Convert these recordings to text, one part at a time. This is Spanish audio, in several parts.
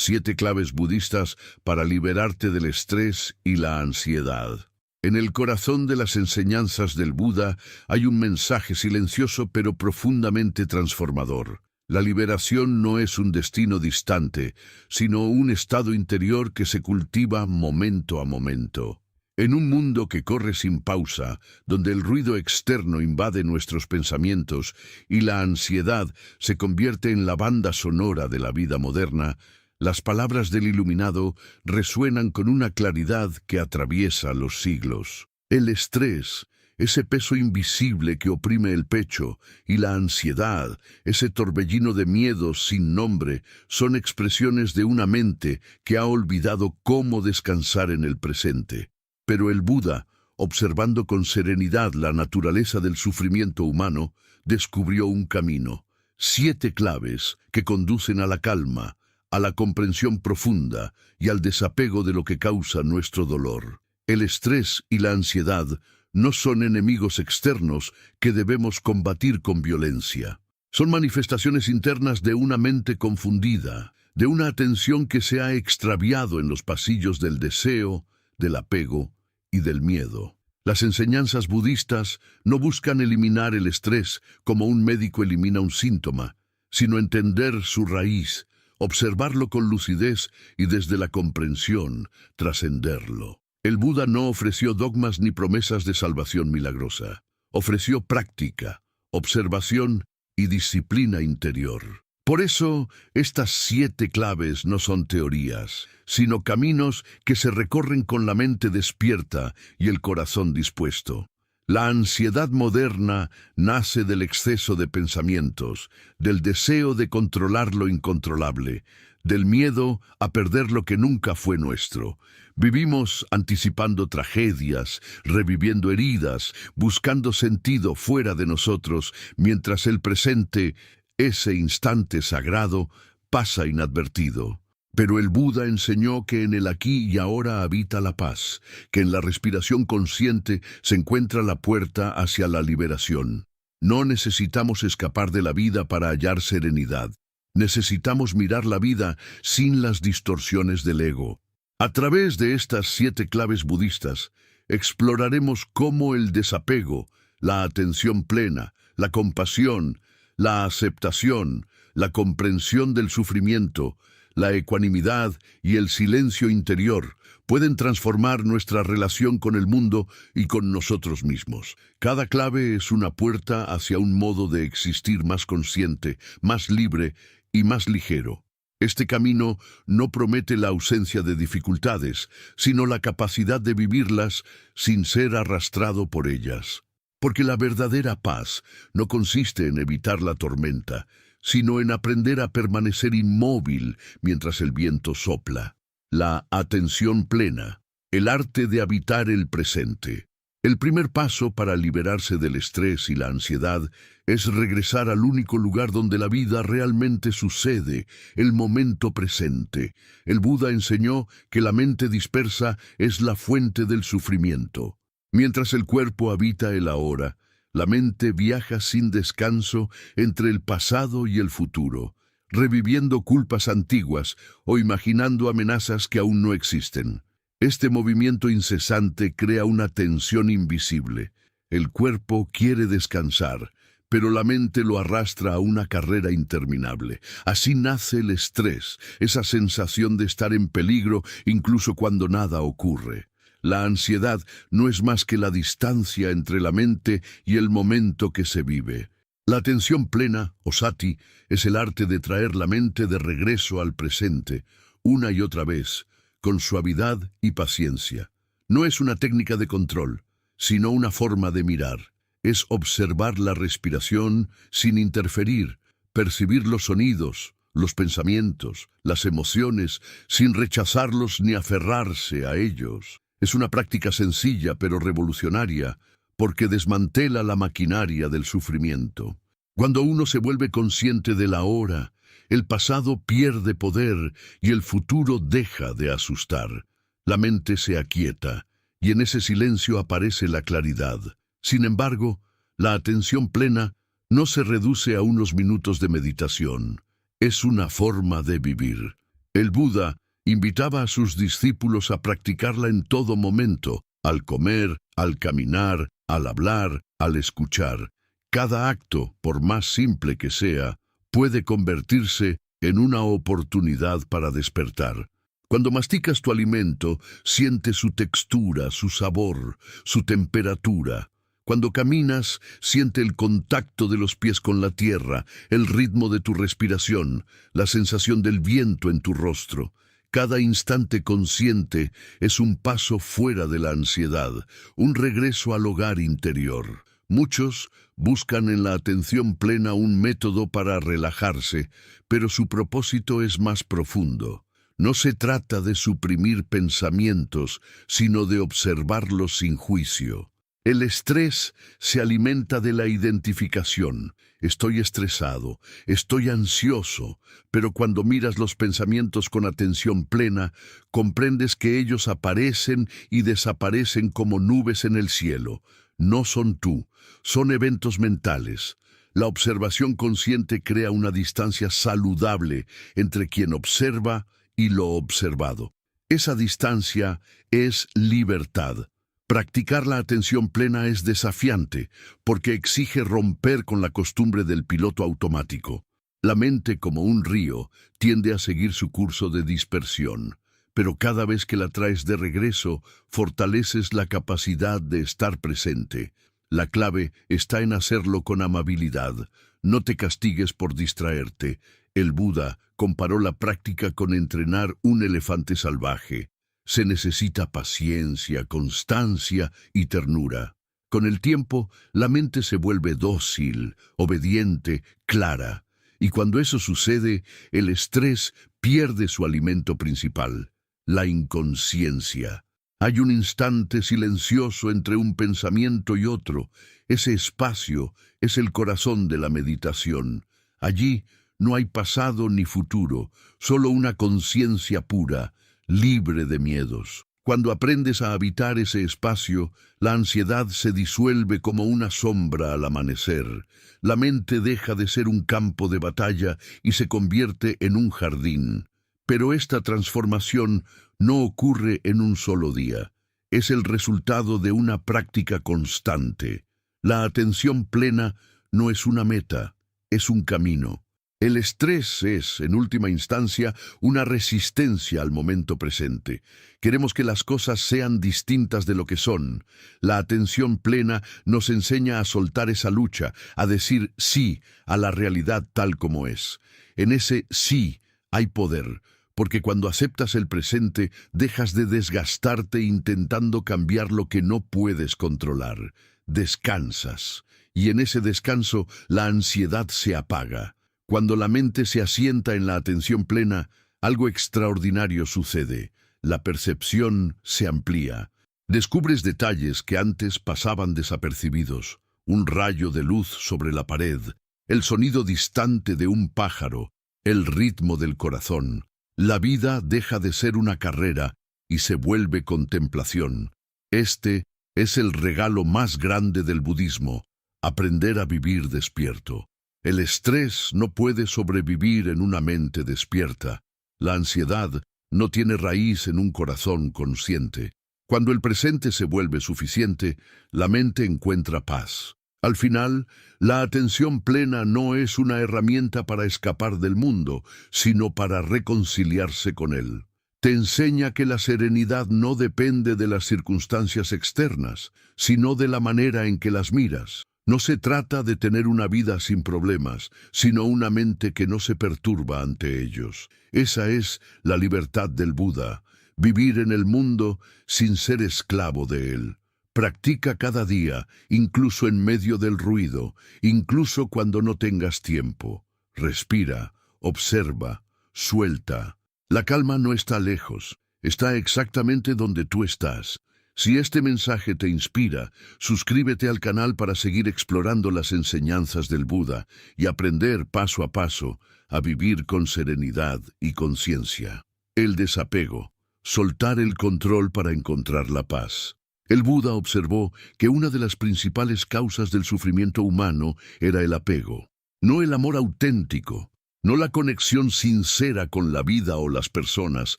7 claves budistas para liberarte del estrés y la ansiedad. En el corazón de las enseñanzas del Buda hay un mensaje silencioso pero profundamente transformador. La liberación no es un destino distante, sino un estado interior que se cultiva momento a momento. En un mundo que corre sin pausa, donde el ruido externo invade nuestros pensamientos y la ansiedad se convierte en la banda sonora de la vida moderna, las palabras del iluminado resuenan con una claridad que atraviesa los siglos. El estrés, ese peso invisible que oprime el pecho, y la ansiedad, ese torbellino de miedos sin nombre, son expresiones de una mente que ha olvidado cómo descansar en el presente. Pero el Buda, observando con serenidad la naturaleza del sufrimiento humano, descubrió un camino, 7 claves que conducen a la calma, a la comprensión profunda y al desapego de lo que causa nuestro dolor. El estrés y la ansiedad no son enemigos externos que debemos combatir con violencia. Son manifestaciones internas de una mente confundida, de una atención que se ha extraviado en los pasillos del deseo, del apego y del miedo. Las enseñanzas budistas no buscan eliminar el estrés como un médico elimina un síntoma, sino entender su raíz, observarlo con lucidez y desde la comprensión, trascenderlo. El Buda no ofreció dogmas ni promesas de salvación milagrosa. Ofreció práctica, observación y disciplina interior. Por eso, estas 7 claves no son teorías, sino caminos que se recorren con la mente despierta y el corazón dispuesto. La ansiedad moderna nace del exceso de pensamientos, del deseo de controlar lo incontrolable, del miedo a perder lo que nunca fue nuestro. Vivimos anticipando tragedias, reviviendo heridas, buscando sentido fuera de nosotros, mientras el presente, ese instante sagrado, pasa inadvertido. Pero el Buda enseñó que en el aquí y ahora habita la paz, que en la respiración consciente se encuentra la puerta hacia la liberación. No necesitamos escapar de la vida para hallar serenidad. Necesitamos mirar la vida sin las distorsiones del ego. A través de estas 7 claves budistas, exploraremos cómo el desapego, la atención plena, la compasión, la aceptación, la comprensión del sufrimiento, la ecuanimidad y el silencio interior pueden transformar nuestra relación con el mundo y con nosotros mismos. Cada clave es una puerta hacia un modo de existir más consciente, más libre y más ligero. Este camino no promete la ausencia de dificultades, sino la capacidad de vivirlas sin ser arrastrado por ellas. Porque la verdadera paz no consiste en evitar la tormenta, sino en aprender a permanecer inmóvil mientras el viento sopla. La atención plena, el arte de habitar el presente. El primer paso para liberarse del estrés y la ansiedad es regresar al único lugar donde la vida realmente sucede, el momento presente. El Buda enseñó que la mente dispersa es la fuente del sufrimiento. Mientras el cuerpo habita el ahora, la mente viaja sin descanso entre el pasado y el futuro, reviviendo culpas antiguas o imaginando amenazas que aún no existen. Este movimiento incesante crea una tensión invisible. El cuerpo quiere descansar, pero la mente lo arrastra a una carrera interminable. Así nace el estrés, esa sensación de estar en peligro incluso cuando nada ocurre. La ansiedad no es más que la distancia entre la mente y el momento que se vive. La atención plena, o sati, es el arte de traer la mente de regreso al presente, una y otra vez, con suavidad y paciencia. No es una técnica de control, sino una forma de mirar. Es observar la respiración sin interferir, percibir los sonidos, los pensamientos, las emociones, sin rechazarlos ni aferrarse a ellos. Es una práctica sencilla pero revolucionaria, porque desmantela la maquinaria del sufrimiento. Cuando uno se vuelve consciente del ahora, el pasado pierde poder y el futuro deja de asustar. La mente se aquieta, y en ese silencio aparece la claridad. Sin embargo, la atención plena no se reduce a unos minutos de meditación. Es una forma de vivir. El Buda invitaba a sus discípulos a practicarla en todo momento, al comer, al caminar, al hablar, al escuchar. Cada acto, por más simple que sea, puede convertirse en una oportunidad para despertar. Cuando masticas tu alimento, siente su textura, su sabor, su temperatura. Cuando caminas, siente el contacto de los pies con la tierra, el ritmo de tu respiración, la sensación del viento en tu rostro. Cada instante consciente es un paso fuera de la ansiedad, un regreso al hogar interior. Muchos buscan en la atención plena un método para relajarse, pero su propósito es más profundo. No se trata de suprimir pensamientos, sino de observarlos sin juicio. El estrés se alimenta de la identificación. Estoy estresado, estoy ansioso, pero cuando miras los pensamientos con atención plena, comprendes que ellos aparecen y desaparecen como nubes en el cielo. No son tú, son eventos mentales. La observación consciente crea una distancia saludable entre quien observa y lo observado. Esa distancia es libertad. Practicar la atención plena es desafiante porque exige romper con la costumbre del piloto automático. La mente, como un río, tiende a seguir su curso de dispersión, pero cada vez que la traes de regreso, fortaleces la capacidad de estar presente. La clave está en hacerlo con amabilidad. No te castigues por distraerte. El Buda comparó la práctica con entrenar un elefante salvaje. Se necesita paciencia, constancia y ternura. Con el tiempo, la mente se vuelve dócil, obediente, clara. Y cuando eso sucede, el estrés pierde su alimento principal, la inconsciencia. Hay un instante silencioso entre un pensamiento y otro. Ese espacio es el corazón de la meditación. Allí no hay pasado ni futuro, solo una conciencia pura, libre de miedos. Cuando aprendes a habitar ese espacio, la ansiedad se disuelve como una sombra al amanecer. La mente deja de ser un campo de batalla y se convierte en un jardín. Pero esta transformación no ocurre en un solo día. Es el resultado de una práctica constante. La atención plena no es una meta, es un camino. El estrés es, en última instancia, una resistencia al momento presente. Queremos que las cosas sean distintas de lo que son. La atención plena nos enseña a soltar esa lucha, a decir sí a la realidad tal como es. En ese sí hay poder, porque cuando aceptas el presente, dejas de desgastarte intentando cambiar lo que no puedes controlar. Descansas, y en ese descanso la ansiedad se apaga. Cuando la mente se asienta en la atención plena, algo extraordinario sucede. La percepción se amplía. Descubres detalles que antes pasaban desapercibidos. Un rayo de luz sobre la pared, el sonido distante de un pájaro, el ritmo del corazón. La vida deja de ser una carrera y se vuelve contemplación. Este es el regalo más grande del budismo, aprender a vivir despierto. El estrés no puede sobrevivir en una mente despierta. La ansiedad no tiene raíz en un corazón consciente. Cuando el presente se vuelve suficiente, la mente encuentra paz. Al final, la atención plena no es una herramienta para escapar del mundo, sino para reconciliarse con él. Te enseña que la serenidad no depende de las circunstancias externas, sino de la manera en que las miras. No se trata de tener una vida sin problemas, sino una mente que no se perturba ante ellos. Esa es la libertad del Buda, vivir en el mundo sin ser esclavo de él. Practica cada día, incluso en medio del ruido, incluso cuando no tengas tiempo. Respira, observa, suelta. La calma no está lejos, está exactamente donde tú estás. Si este mensaje te inspira, suscríbete al canal para seguir explorando las enseñanzas del Buda y aprender paso a paso a vivir con serenidad y conciencia. El desapego, soltar el control para encontrar la paz. El Buda observó que una de las principales causas del sufrimiento humano era el apego, no el amor auténtico. No la conexión sincera con la vida o las personas,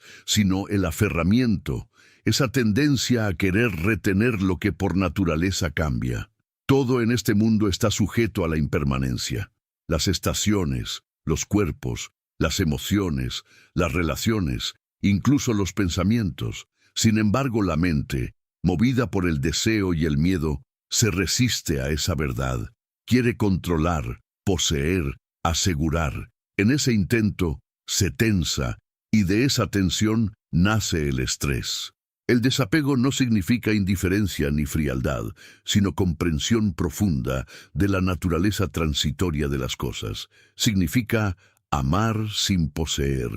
sino el aferramiento, esa tendencia a querer retener lo que por naturaleza cambia. Todo en este mundo está sujeto a la impermanencia. Las estaciones, los cuerpos, las emociones, las relaciones, incluso los pensamientos. Sin embargo, la mente, movida por el deseo y el miedo, se resiste a esa verdad. Quiere controlar, poseer, asegurar. En ese intento, se tensa, y de esa tensión nace el estrés. El desapego no significa indiferencia ni frialdad, sino comprensión profunda de la naturaleza transitoria de las cosas. Significa amar sin poseer,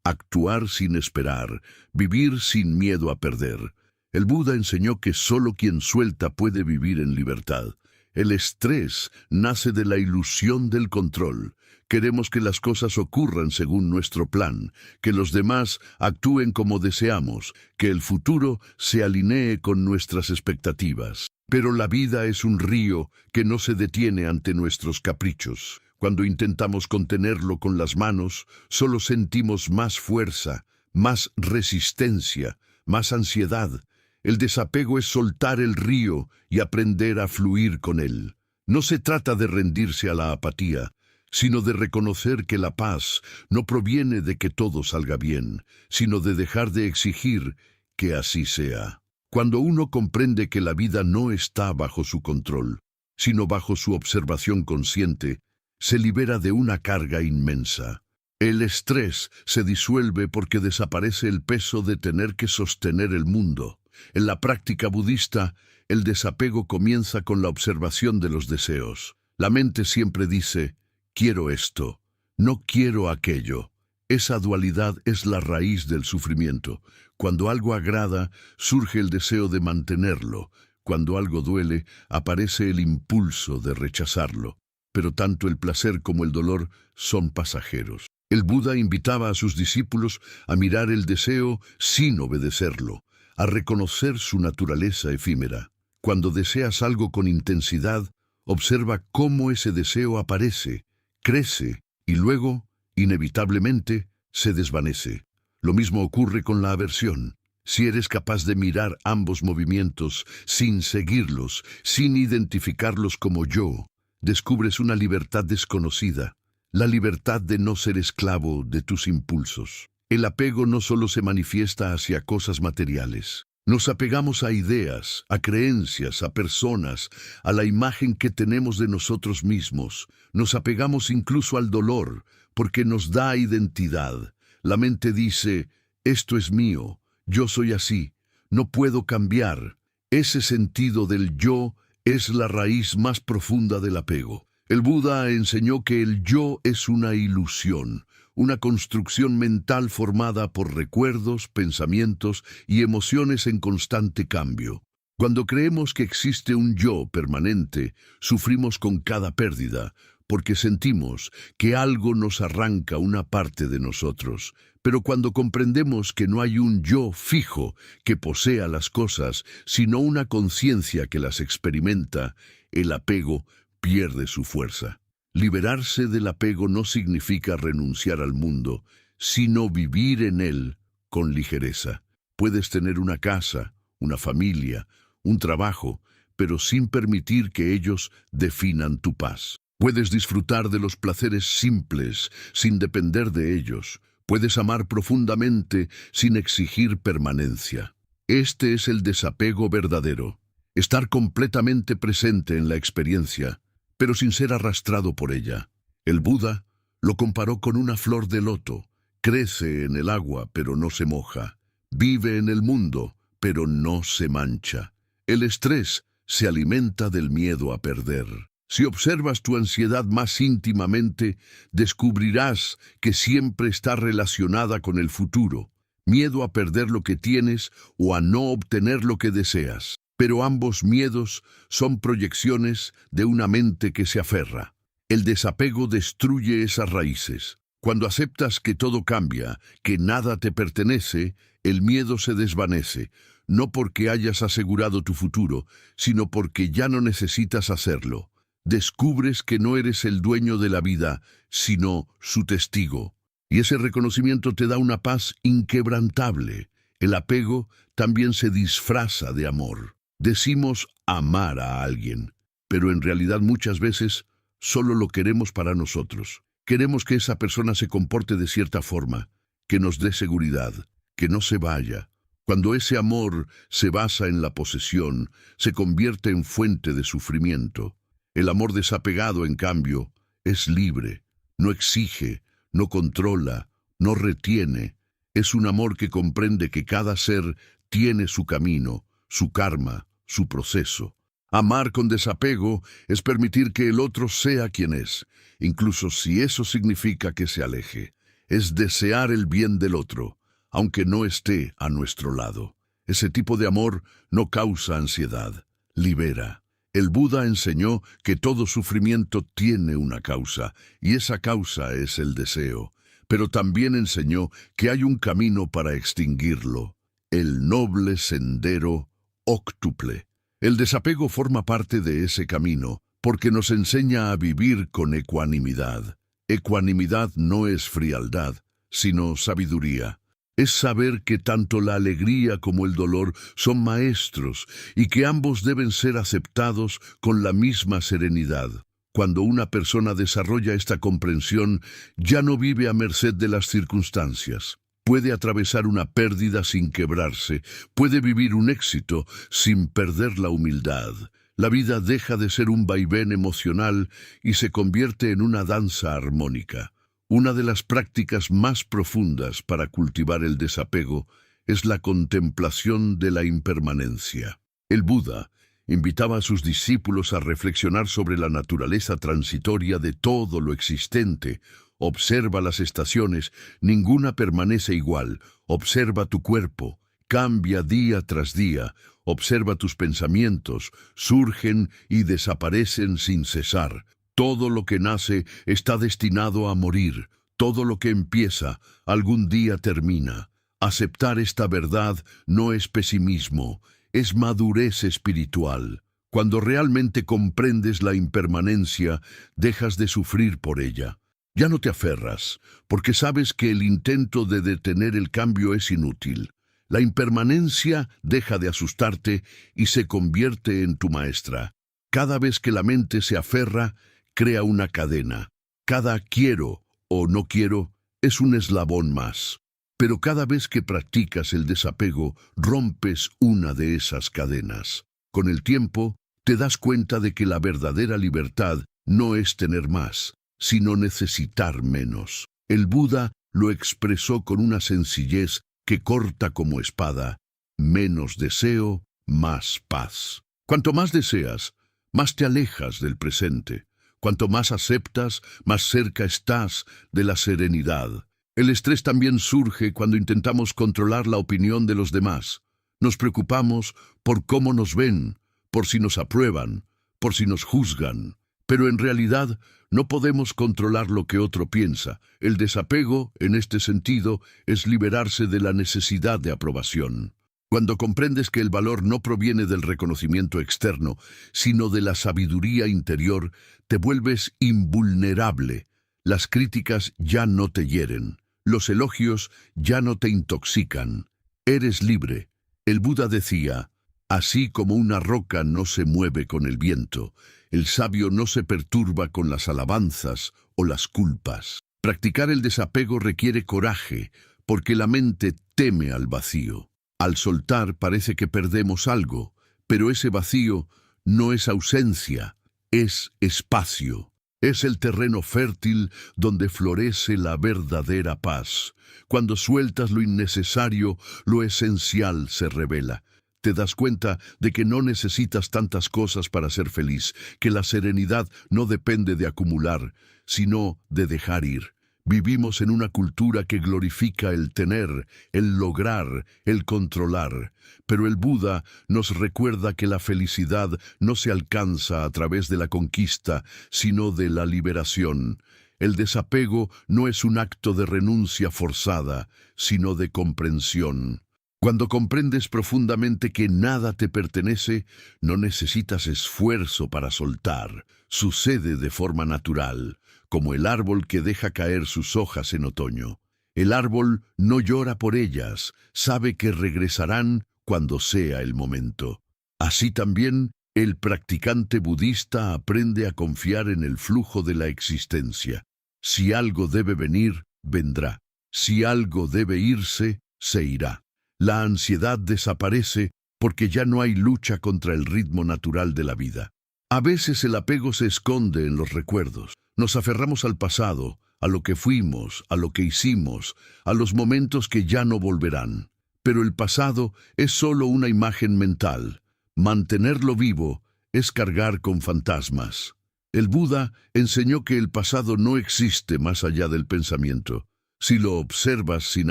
actuar sin esperar, vivir sin miedo a perder. El Buda enseñó que solo quien suelta puede vivir en libertad. El estrés nace de la ilusión del control. Queremos que las cosas ocurran según nuestro plan, que los demás actúen como deseamos, que el futuro se alinee con nuestras expectativas. Pero la vida es un río que no se detiene ante nuestros caprichos. Cuando intentamos contenerlo con las manos, solo sentimos más fuerza, más resistencia, más ansiedad. El desapego es soltar el río y aprender a fluir con él. No se trata de rendirse a la apatía, sino de reconocer que la paz no proviene de que todo salga bien, sino de dejar de exigir que así sea. Cuando uno comprende que la vida no está bajo su control, sino bajo su observación consciente, se libera de una carga inmensa. El estrés se disuelve porque desaparece el peso de tener que sostener el mundo. En la práctica budista, el desapego comienza con la observación de los deseos. La mente siempre dice, quiero esto, no quiero aquello. Esa dualidad es la raíz del sufrimiento. Cuando algo agrada, surge el deseo de mantenerlo. Cuando algo duele, aparece el impulso de rechazarlo. Pero tanto el placer como el dolor son pasajeros. El Buda invitaba a sus discípulos a mirar el deseo sin obedecerlo, a reconocer su naturaleza efímera. Cuando deseas algo con intensidad, observa cómo ese deseo aparece, crece y luego, inevitablemente, se desvanece. Lo mismo ocurre con la aversión. Si eres capaz de mirar ambos movimientos sin seguirlos, sin identificarlos como yo, descubres una libertad desconocida, la libertad de no ser esclavo de tus impulsos. El apego no solo se manifiesta hacia cosas materiales. Nos apegamos a ideas, a creencias, a personas, a la imagen que tenemos de nosotros mismos. Nos apegamos incluso al dolor, porque nos da identidad. La mente dice, esto es mío, yo soy así, no puedo cambiar. Ese sentido del yo es la raíz más profunda del apego. El Buda enseñó que el yo es una ilusión, una construcción mental formada por recuerdos, pensamientos y emociones en constante cambio. Cuando creemos que existe un yo permanente, sufrimos con cada pérdida, porque sentimos que algo nos arranca una parte de nosotros. Pero cuando comprendemos que no hay un yo fijo que posea las cosas, sino una conciencia que las experimenta, el apego pierde su fuerza. Liberarse del apego no significa renunciar al mundo, sino vivir en él con ligereza. Puedes tener una casa, una familia, un trabajo, pero sin permitir que ellos definan tu paz. Puedes disfrutar de los placeres simples, sin depender de ellos. Puedes amar profundamente, sin exigir permanencia. Este es el desapego verdadero. Estar completamente presente en la experiencia, pero sin ser arrastrado por ella. El Buda lo comparó con una flor de loto. Crece en el agua, pero no se moja. Vive en el mundo, pero no se mancha. El estrés se alimenta del miedo a perder. Si observas tu ansiedad más íntimamente, descubrirás que siempre está relacionada con el futuro. Miedo a perder lo que tienes o a no obtener lo que deseas. Pero ambos miedos son proyecciones de una mente que se aferra. El desapego destruye esas raíces. Cuando aceptas que todo cambia, que nada te pertenece, el miedo se desvanece, no porque hayas asegurado tu futuro, sino porque ya no necesitas hacerlo. Descubres que no eres el dueño de la vida, sino su testigo. Y ese reconocimiento te da una paz inquebrantable. El apego también se disfraza de amor. Decimos amar a alguien, pero en realidad muchas veces solo lo queremos para nosotros. Queremos que esa persona se comporte de cierta forma, que nos dé seguridad, que no se vaya. Cuando ese amor se basa en la posesión, se convierte en fuente de sufrimiento. El amor desapegado, en cambio, es libre, no exige, no controla, no retiene. Es un amor que comprende que cada ser tiene su camino, su karma, su proceso. Amar con desapego es permitir que el otro sea quien es, incluso si eso significa que se aleje. Es desear el bien del otro, aunque no esté a nuestro lado. Ese tipo de amor no causa ansiedad, libera. El Buda enseñó que todo sufrimiento tiene una causa, y esa causa es el deseo. Pero también enseñó que hay un camino para extinguirlo, el noble sendero óctuple. El desapego forma parte de ese camino, porque nos enseña a vivir con ecuanimidad. Ecuanimidad no es frialdad, sino sabiduría. Es saber que tanto la alegría como el dolor son maestros y que ambos deben ser aceptados con la misma serenidad. Cuando una persona desarrolla esta comprensión, ya no vive a merced de las circunstancias. Puede atravesar una pérdida sin quebrarse, puede vivir un éxito sin perder la humildad. La vida deja de ser un vaivén emocional y se convierte en una danza armónica. Una de las prácticas más profundas para cultivar el desapego es la contemplación de la impermanencia. El Buda invitaba a sus discípulos a reflexionar sobre la naturaleza transitoria de todo lo existente. Observa las estaciones, ninguna permanece igual. Observa tu cuerpo, cambia día tras día. Observa tus pensamientos, surgen y desaparecen sin cesar. Todo lo que nace está destinado a morir. Todo lo que empieza, algún día termina. Aceptar esta verdad no es pesimismo, es madurez espiritual. Cuando realmente comprendes la impermanencia, dejas de sufrir por ella. Ya no te aferras, porque sabes que el intento de detener el cambio es inútil. La impermanencia deja de asustarte y se convierte en tu maestra. Cada vez que la mente se aferra, crea una cadena. Cada quiero o no quiero es un eslabón más. Pero cada vez que practicas el desapego, rompes una de esas cadenas. Con el tiempo, te das cuenta de que la verdadera libertad no es tener más, sino necesitar menos. El Buda lo expresó con una sencillez que corta como espada: menos deseo, más paz. Cuanto más deseas, más te alejas del presente. Cuanto más aceptas, más cerca estás de la serenidad. El estrés también surge cuando intentamos controlar la opinión de los demás. Nos preocupamos por cómo nos ven, por si nos aprueban, por si nos juzgan. Pero en realidad no podemos controlar lo que otro piensa. El desapego, en este sentido, es liberarse de la necesidad de aprobación. Cuando comprendes que el valor no proviene del reconocimiento externo, sino de la sabiduría interior, te vuelves invulnerable. Las críticas ya no te hieren. Los elogios ya no te intoxican. Eres libre. El Buda decía: así como una roca no se mueve con el viento, el sabio no se perturba con las alabanzas o las culpas. Practicar el desapego requiere coraje, porque la mente teme al vacío. Al soltar parece que perdemos algo, pero ese vacío no es ausencia, es espacio. Es el terreno fértil donde florece la verdadera paz. Cuando sueltas lo innecesario, lo esencial se revela. Te das cuenta de que no necesitas tantas cosas para ser feliz, que la serenidad no depende de acumular, sino de dejar ir. Vivimos en una cultura que glorifica el tener, el lograr, el controlar. Pero el Buda nos recuerda que la felicidad no se alcanza a través de la conquista, sino de la liberación. El desapego no es un acto de renuncia forzada, sino de comprensión. Cuando comprendes profundamente que nada te pertenece, no necesitas esfuerzo para soltar. Sucede de forma natural, como el árbol que deja caer sus hojas en otoño. El árbol no llora por ellas, sabe que regresarán cuando sea el momento. Así también, el practicante budista aprende a confiar en el flujo de la existencia. Si algo debe venir, vendrá. Si algo debe irse, se irá. La ansiedad desaparece porque ya no hay lucha contra el ritmo natural de la vida. A veces el apego se esconde en los recuerdos. Nos aferramos al pasado, a lo que fuimos, a lo que hicimos, a los momentos que ya no volverán. Pero el pasado es solo una imagen mental. Mantenerlo vivo es cargar con fantasmas. El Buda enseñó que el pasado no existe más allá del pensamiento. Si lo observas sin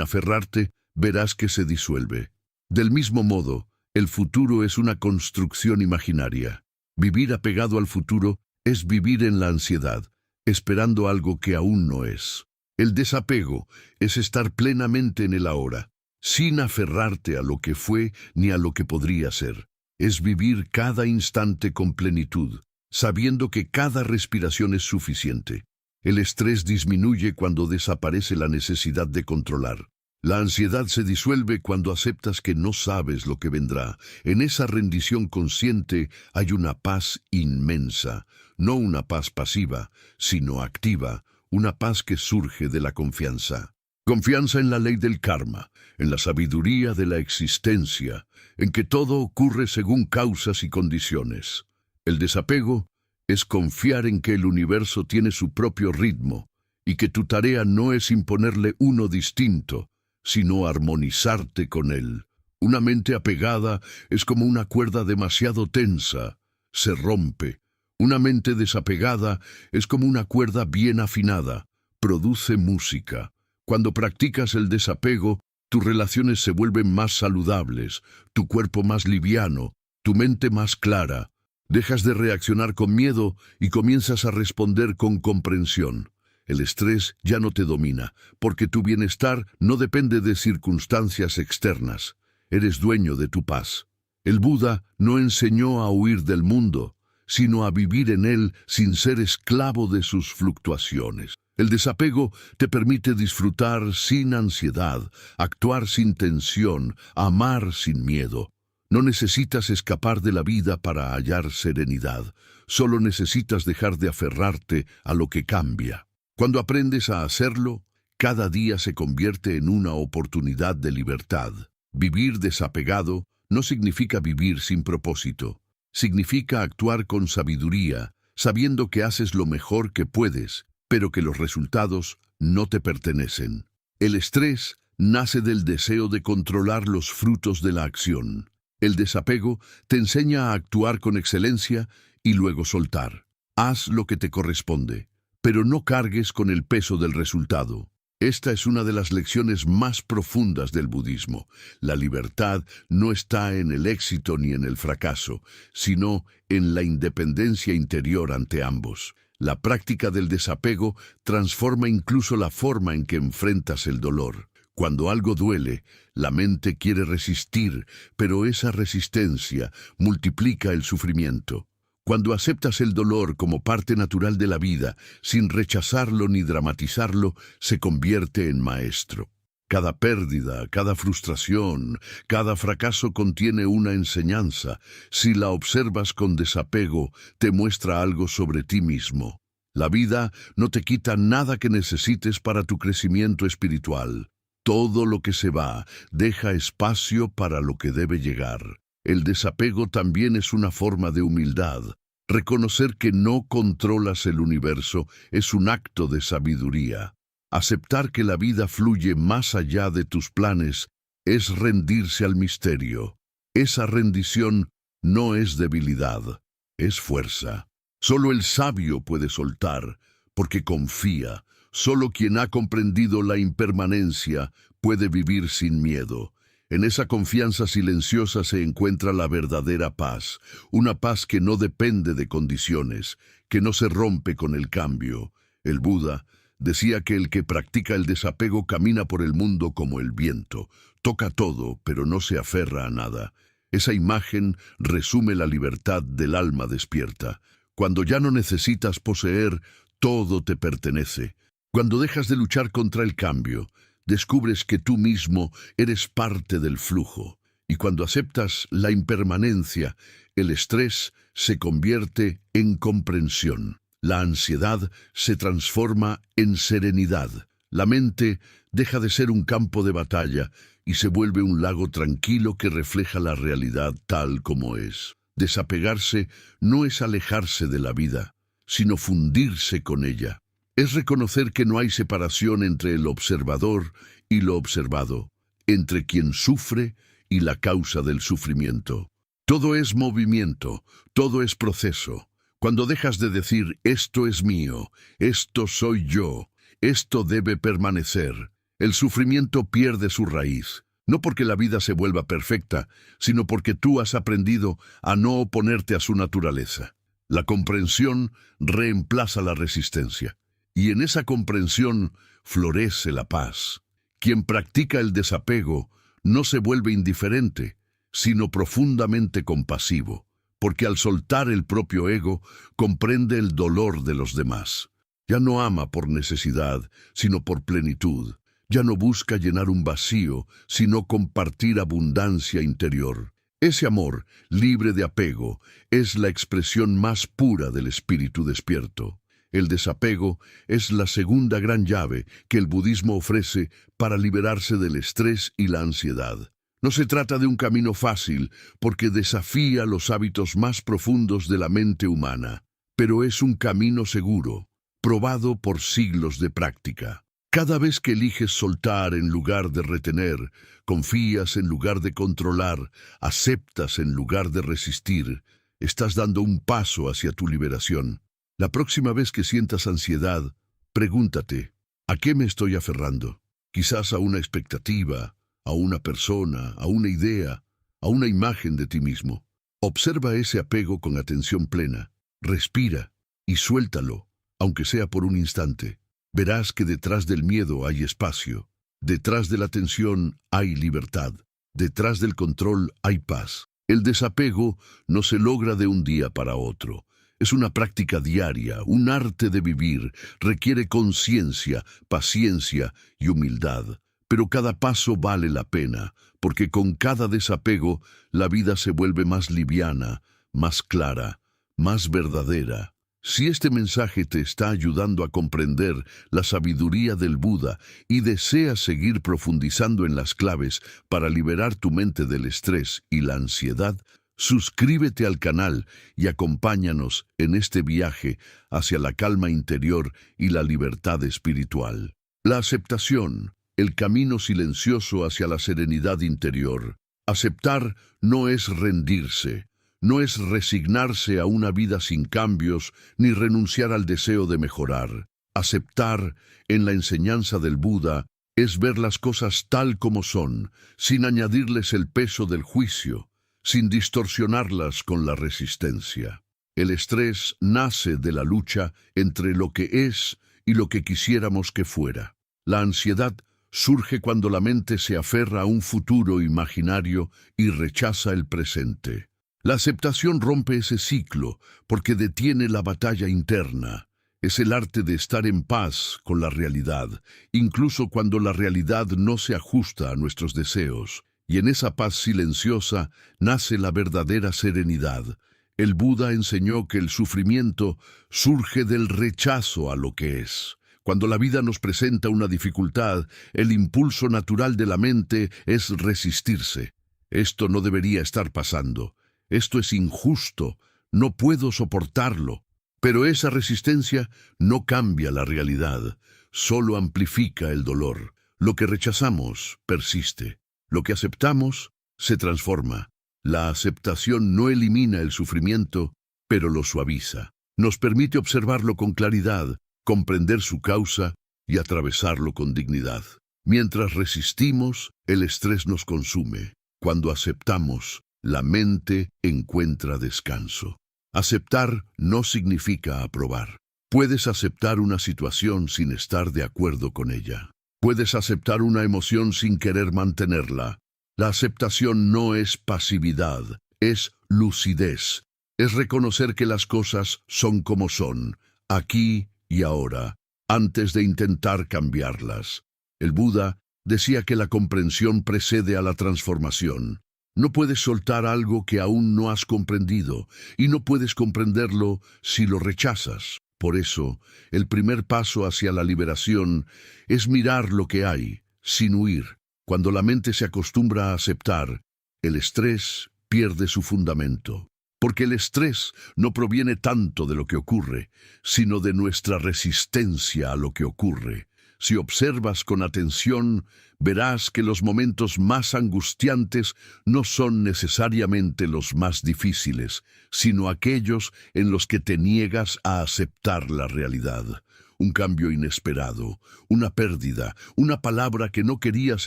aferrarte, verás que se disuelve. Del mismo modo, el futuro es una construcción imaginaria. Vivir apegado al futuro es vivir en la ansiedad, esperando algo que aún no es. El desapego es estar plenamente en el ahora, sin aferrarte a lo que fue ni a lo que podría ser. Es vivir cada instante con plenitud, sabiendo que cada respiración es suficiente. El estrés disminuye cuando desaparece la necesidad de controlar. La ansiedad se disuelve cuando aceptas que no sabes lo que vendrá. En esa rendición consciente hay una paz inmensa, no una paz pasiva, sino activa, una paz que surge de la confianza. Confianza en la ley del karma, en la sabiduría de la existencia, en que todo ocurre según causas y condiciones. El desapego es confiar en que el universo tiene su propio ritmo y que tu tarea no es imponerle uno distinto, sino armonizarte con él. Una mente apegada es como una cuerda demasiado tensa. Se rompe. Una mente desapegada es como una cuerda bien afinada. Produce música. Cuando practicas el desapego, tus relaciones se vuelven más saludables, tu cuerpo más liviano, tu mente más clara. Dejas de reaccionar con miedo y comienzas a responder con comprensión. El estrés ya no te domina, porque tu bienestar no depende de circunstancias externas. Eres dueño de tu paz. El Buda no enseñó a huir del mundo, sino a vivir en él sin ser esclavo de sus fluctuaciones. El desapego te permite disfrutar sin ansiedad, actuar sin tensión, amar sin miedo. No necesitas escapar de la vida para hallar serenidad. Solo necesitas dejar de aferrarte a lo que cambia. Cuando aprendes a hacerlo, cada día se convierte en una oportunidad de libertad. Vivir desapegado no significa vivir sin propósito. Significa actuar con sabiduría, sabiendo que haces lo mejor que puedes, pero que los resultados no te pertenecen. El estrés nace del deseo de controlar los frutos de la acción. El desapego te enseña a actuar con excelencia y luego soltar. Haz lo que te corresponde, pero no cargues con el peso del resultado. Esta es una de las lecciones más profundas del budismo. La libertad no está en el éxito ni en el fracaso, sino en la independencia interior ante ambos. La práctica del desapego transforma incluso la forma en que enfrentas el dolor. Cuando algo duele, la mente quiere resistir, pero esa resistencia multiplica el sufrimiento. Cuando aceptas el dolor como parte natural de la vida, sin rechazarlo ni dramatizarlo, se convierte en maestro. Cada pérdida, cada frustración, cada fracaso contiene una enseñanza. Si la observas con desapego, te muestra algo sobre ti mismo. La vida no te quita nada que necesites para tu crecimiento espiritual. Todo lo que se va deja espacio para lo que debe llegar. El desapego también es una forma de humildad. Reconocer que no controlas el universo es un acto de sabiduría. Aceptar que la vida fluye más allá de tus planes es rendirse al misterio. Esa rendición no es debilidad, es fuerza. Solo el sabio puede soltar, porque confía. Solo quien ha comprendido la impermanencia puede vivir sin miedo. En esa confianza silenciosa se encuentra la verdadera paz, una paz que no depende de condiciones, que no se rompe con el cambio. El Buda Decía que el que practica el desapego camina por el mundo como el viento, toca todo, pero no se aferra a nada. Esa imagen resume la libertad del alma despierta. Cuando ya no necesitas poseer, todo te pertenece. Cuando dejas de luchar contra el cambio, descubres que tú mismo eres parte del flujo. Y cuando aceptas la impermanencia, el estrés se convierte en comprensión. La ansiedad se transforma en serenidad. La mente deja de ser un campo de batalla y se vuelve un lago tranquilo que refleja la realidad tal como es. Desapegarse no es alejarse de la vida, sino fundirse con ella. Es reconocer que no hay separación entre el observador y lo observado, entre quien sufre y la causa del sufrimiento. Todo es movimiento, todo es proceso. Cuando dejas de decir, esto es mío, esto soy yo, esto debe permanecer, el sufrimiento pierde su raíz. No porque la vida se vuelva perfecta, sino porque tú has aprendido a no oponerte a su naturaleza. La comprensión reemplaza la resistencia, y en esa comprensión florece la paz. Quien practica el desapego no se vuelve indiferente, sino profundamente compasivo, porque al soltar el propio ego, comprende el dolor de los demás. Ya no ama por necesidad, sino por plenitud. Ya no busca llenar un vacío, sino compartir abundancia interior. Ese amor, libre de apego, es la expresión más pura del espíritu despierto. El desapego es la segunda gran llave que el budismo ofrece para liberarse del estrés y la ansiedad. No se trata de un camino fácil, porque desafía los hábitos más profundos de la mente humana, pero es un camino seguro, probado por siglos de práctica. Cada vez que eliges soltar en lugar de retener, confías en lugar de controlar, aceptas en lugar de resistir, estás dando un paso hacia tu liberación. La próxima vez que sientas ansiedad, pregúntate, ¿a qué me estoy aferrando? Quizás a una expectativa, a una persona, a una idea, a una imagen de ti mismo. Observa ese apego con atención plena, respira y suéltalo, aunque sea por un instante. Verás que detrás del miedo hay espacio, detrás de la tensión hay libertad, detrás del control hay paz. El desapego no se logra de un día para otro. Es una práctica diaria, un arte de vivir, requiere conciencia, paciencia y humildad. Pero cada paso vale la pena, porque con cada desapego la vida se vuelve más liviana, más clara, más verdadera. Si este mensaje te está ayudando a comprender la sabiduría del Buda y deseas seguir profundizando en las claves para liberar tu mente del estrés y la ansiedad, suscríbete al canal y acompáñanos en este viaje hacia la calma interior y la libertad espiritual. La aceptación, el camino silencioso hacia la serenidad interior. Aceptar no es rendirse. No es resignarse a una vida sin cambios ni renunciar al deseo de mejorar. Aceptar, en la enseñanza del Buda, es ver las cosas tal como son, sin añadirles el peso del juicio, sin distorsionarlas con la resistencia. El estrés nace de la lucha entre lo que es y lo que quisiéramos que fuera. La ansiedad surge cuando la mente se aferra a un futuro imaginario y rechaza el presente. La aceptación rompe ese ciclo porque detiene la batalla interna. Es el arte de estar en paz con la realidad, incluso cuando la realidad no se ajusta a nuestros deseos. Y en esa paz silenciosa nace la verdadera serenidad. El Buda enseñó que el sufrimiento surge del rechazo a lo que es. Cuando la vida nos presenta una dificultad, el impulso natural de la mente es resistirse. Esto no debería estar pasando. Esto es injusto, no puedo soportarlo. Pero esa resistencia no cambia la realidad, solo amplifica el dolor. Lo que rechazamos persiste, lo que aceptamos se transforma. La aceptación no elimina el sufrimiento, pero lo suaviza. Nos permite observarlo con claridad, comprender su causa y atravesarlo con dignidad. Mientras resistimos, el estrés nos consume. Cuando aceptamos, la mente encuentra descanso. Aceptar no significa aprobar. Puedes aceptar una situación sin estar de acuerdo con ella. Puedes aceptar una emoción sin querer mantenerla. La aceptación no es pasividad, es lucidez. Es reconocer que las cosas son como son, aquí y ahora, antes de intentar cambiarlas. El Buda decía que la comprensión precede a la transformación. No puedes soltar algo que aún no has comprendido, y no puedes comprenderlo si lo rechazas. Por eso, el primer paso hacia la liberación es mirar lo que hay, sin huir. Cuando la mente se acostumbra a aceptar, el estrés pierde su fundamento. Porque el estrés no proviene tanto de lo que ocurre, sino de nuestra resistencia a lo que ocurre. Si observas con atención, verás que los momentos más angustiantes no son necesariamente los más difíciles, sino aquellos en los que te niegas a aceptar la realidad. Un cambio inesperado, una pérdida, una palabra que no querías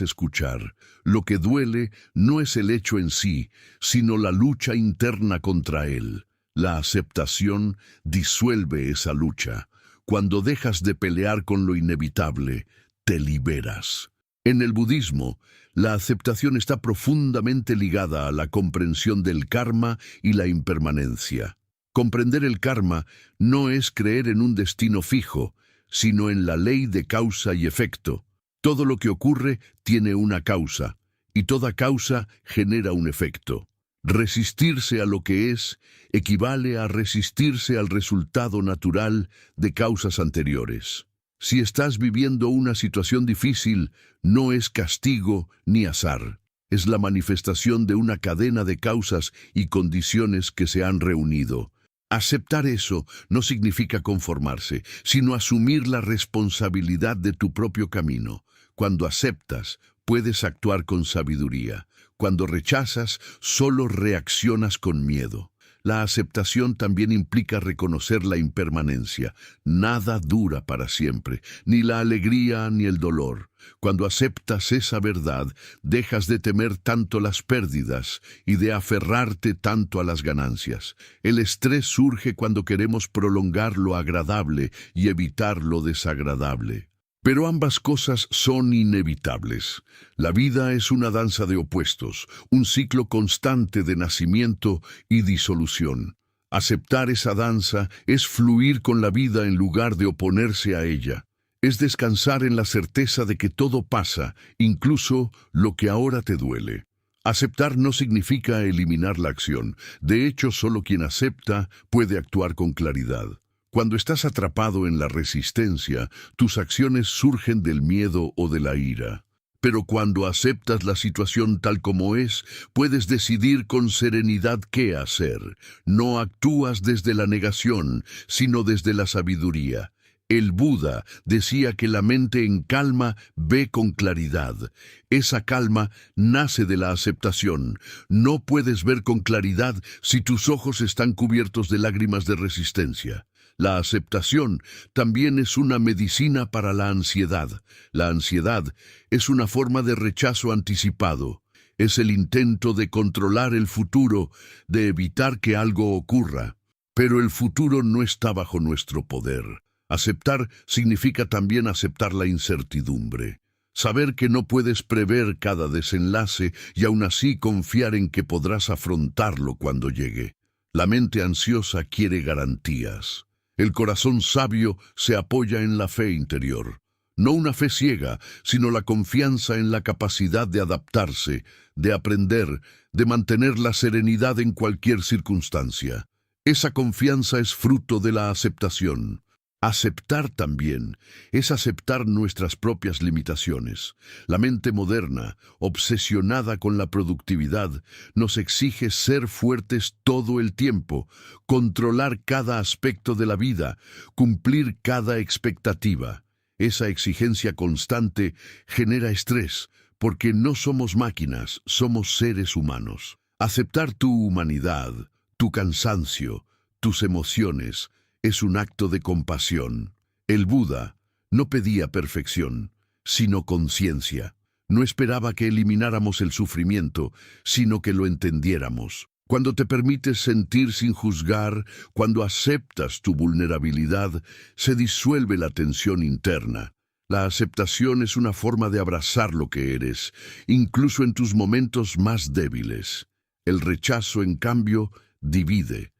escuchar. Lo que duele no es el hecho en sí, sino la lucha interna contra él. La aceptación disuelve esa lucha. Cuando dejas de pelear con lo inevitable, te liberas. En el budismo, la aceptación está profundamente ligada a la comprensión del karma y la impermanencia. Comprender el karma no es creer en un destino fijo, sino en la ley de causa y efecto. Todo lo que ocurre tiene una causa, y toda causa genera un efecto. Resistirse a lo que es equivale a resistirse al resultado natural de causas anteriores. Si estás viviendo una situación difícil, no es castigo ni azar. Es la manifestación de una cadena de causas y condiciones que se han reunido. Aceptar eso no significa conformarse, sino asumir la responsabilidad de tu propio camino. Cuando aceptas, puedes actuar con sabiduría. Cuando rechazas, solo reaccionas con miedo. La aceptación también implica reconocer la impermanencia. Nada dura para siempre, ni la alegría ni el dolor. Cuando aceptas esa verdad, dejas de temer tanto las pérdidas y de aferrarte tanto a las ganancias. El estrés surge cuando queremos prolongar lo agradable y evitar lo desagradable. Pero ambas cosas son inevitables. La vida es una danza de opuestos, un ciclo constante de nacimiento y disolución. Aceptar esa danza es fluir con la vida en lugar de oponerse a ella. Es descansar en la certeza de que todo pasa, incluso lo que ahora te duele. Aceptar no significa eliminar la acción. De hecho, solo quien acepta puede actuar con claridad. Cuando estás atrapado en la resistencia, tus acciones surgen del miedo o de la ira. Pero cuando aceptas la situación tal como es, puedes decidir con serenidad qué hacer. No actúas desde la negación, sino desde la sabiduría. El Buda decía que la mente en calma ve con claridad. Esa calma nace de la aceptación. No puedes ver con claridad si tus ojos están cubiertos de lágrimas de resistencia. La aceptación también es una medicina para la ansiedad. La ansiedad es una forma de rechazo anticipado. Es el intento de controlar el futuro, de evitar que algo ocurra. Pero el futuro no está bajo nuestro poder. Aceptar significa también aceptar la incertidumbre. Saber que no puedes prever cada desenlace y aún así confiar en que podrás afrontarlo cuando llegue. La mente ansiosa quiere garantías. El corazón sabio se apoya en la fe interior. No una fe ciega, sino la confianza en la capacidad de adaptarse, de aprender, de mantener la serenidad en cualquier circunstancia. Esa confianza es fruto de la aceptación. Aceptar también es aceptar nuestras propias limitaciones. La mente moderna, obsesionada con la productividad, nos exige ser fuertes todo el tiempo, controlar cada aspecto de la vida, cumplir cada expectativa. Esa exigencia constante genera estrés, porque no somos máquinas, somos seres humanos. Aceptar tu humanidad, tu cansancio, tus emociones, es un acto de compasión. El Buda no pedía perfección, sino conciencia. No esperaba que elimináramos el sufrimiento, sino que lo entendiéramos. Cuando te permites sentir sin juzgar, cuando aceptas tu vulnerabilidad, se disuelve la tensión interna. La aceptación es una forma de abrazar lo que eres, incluso en tus momentos más débiles. El rechazo, en cambio, divide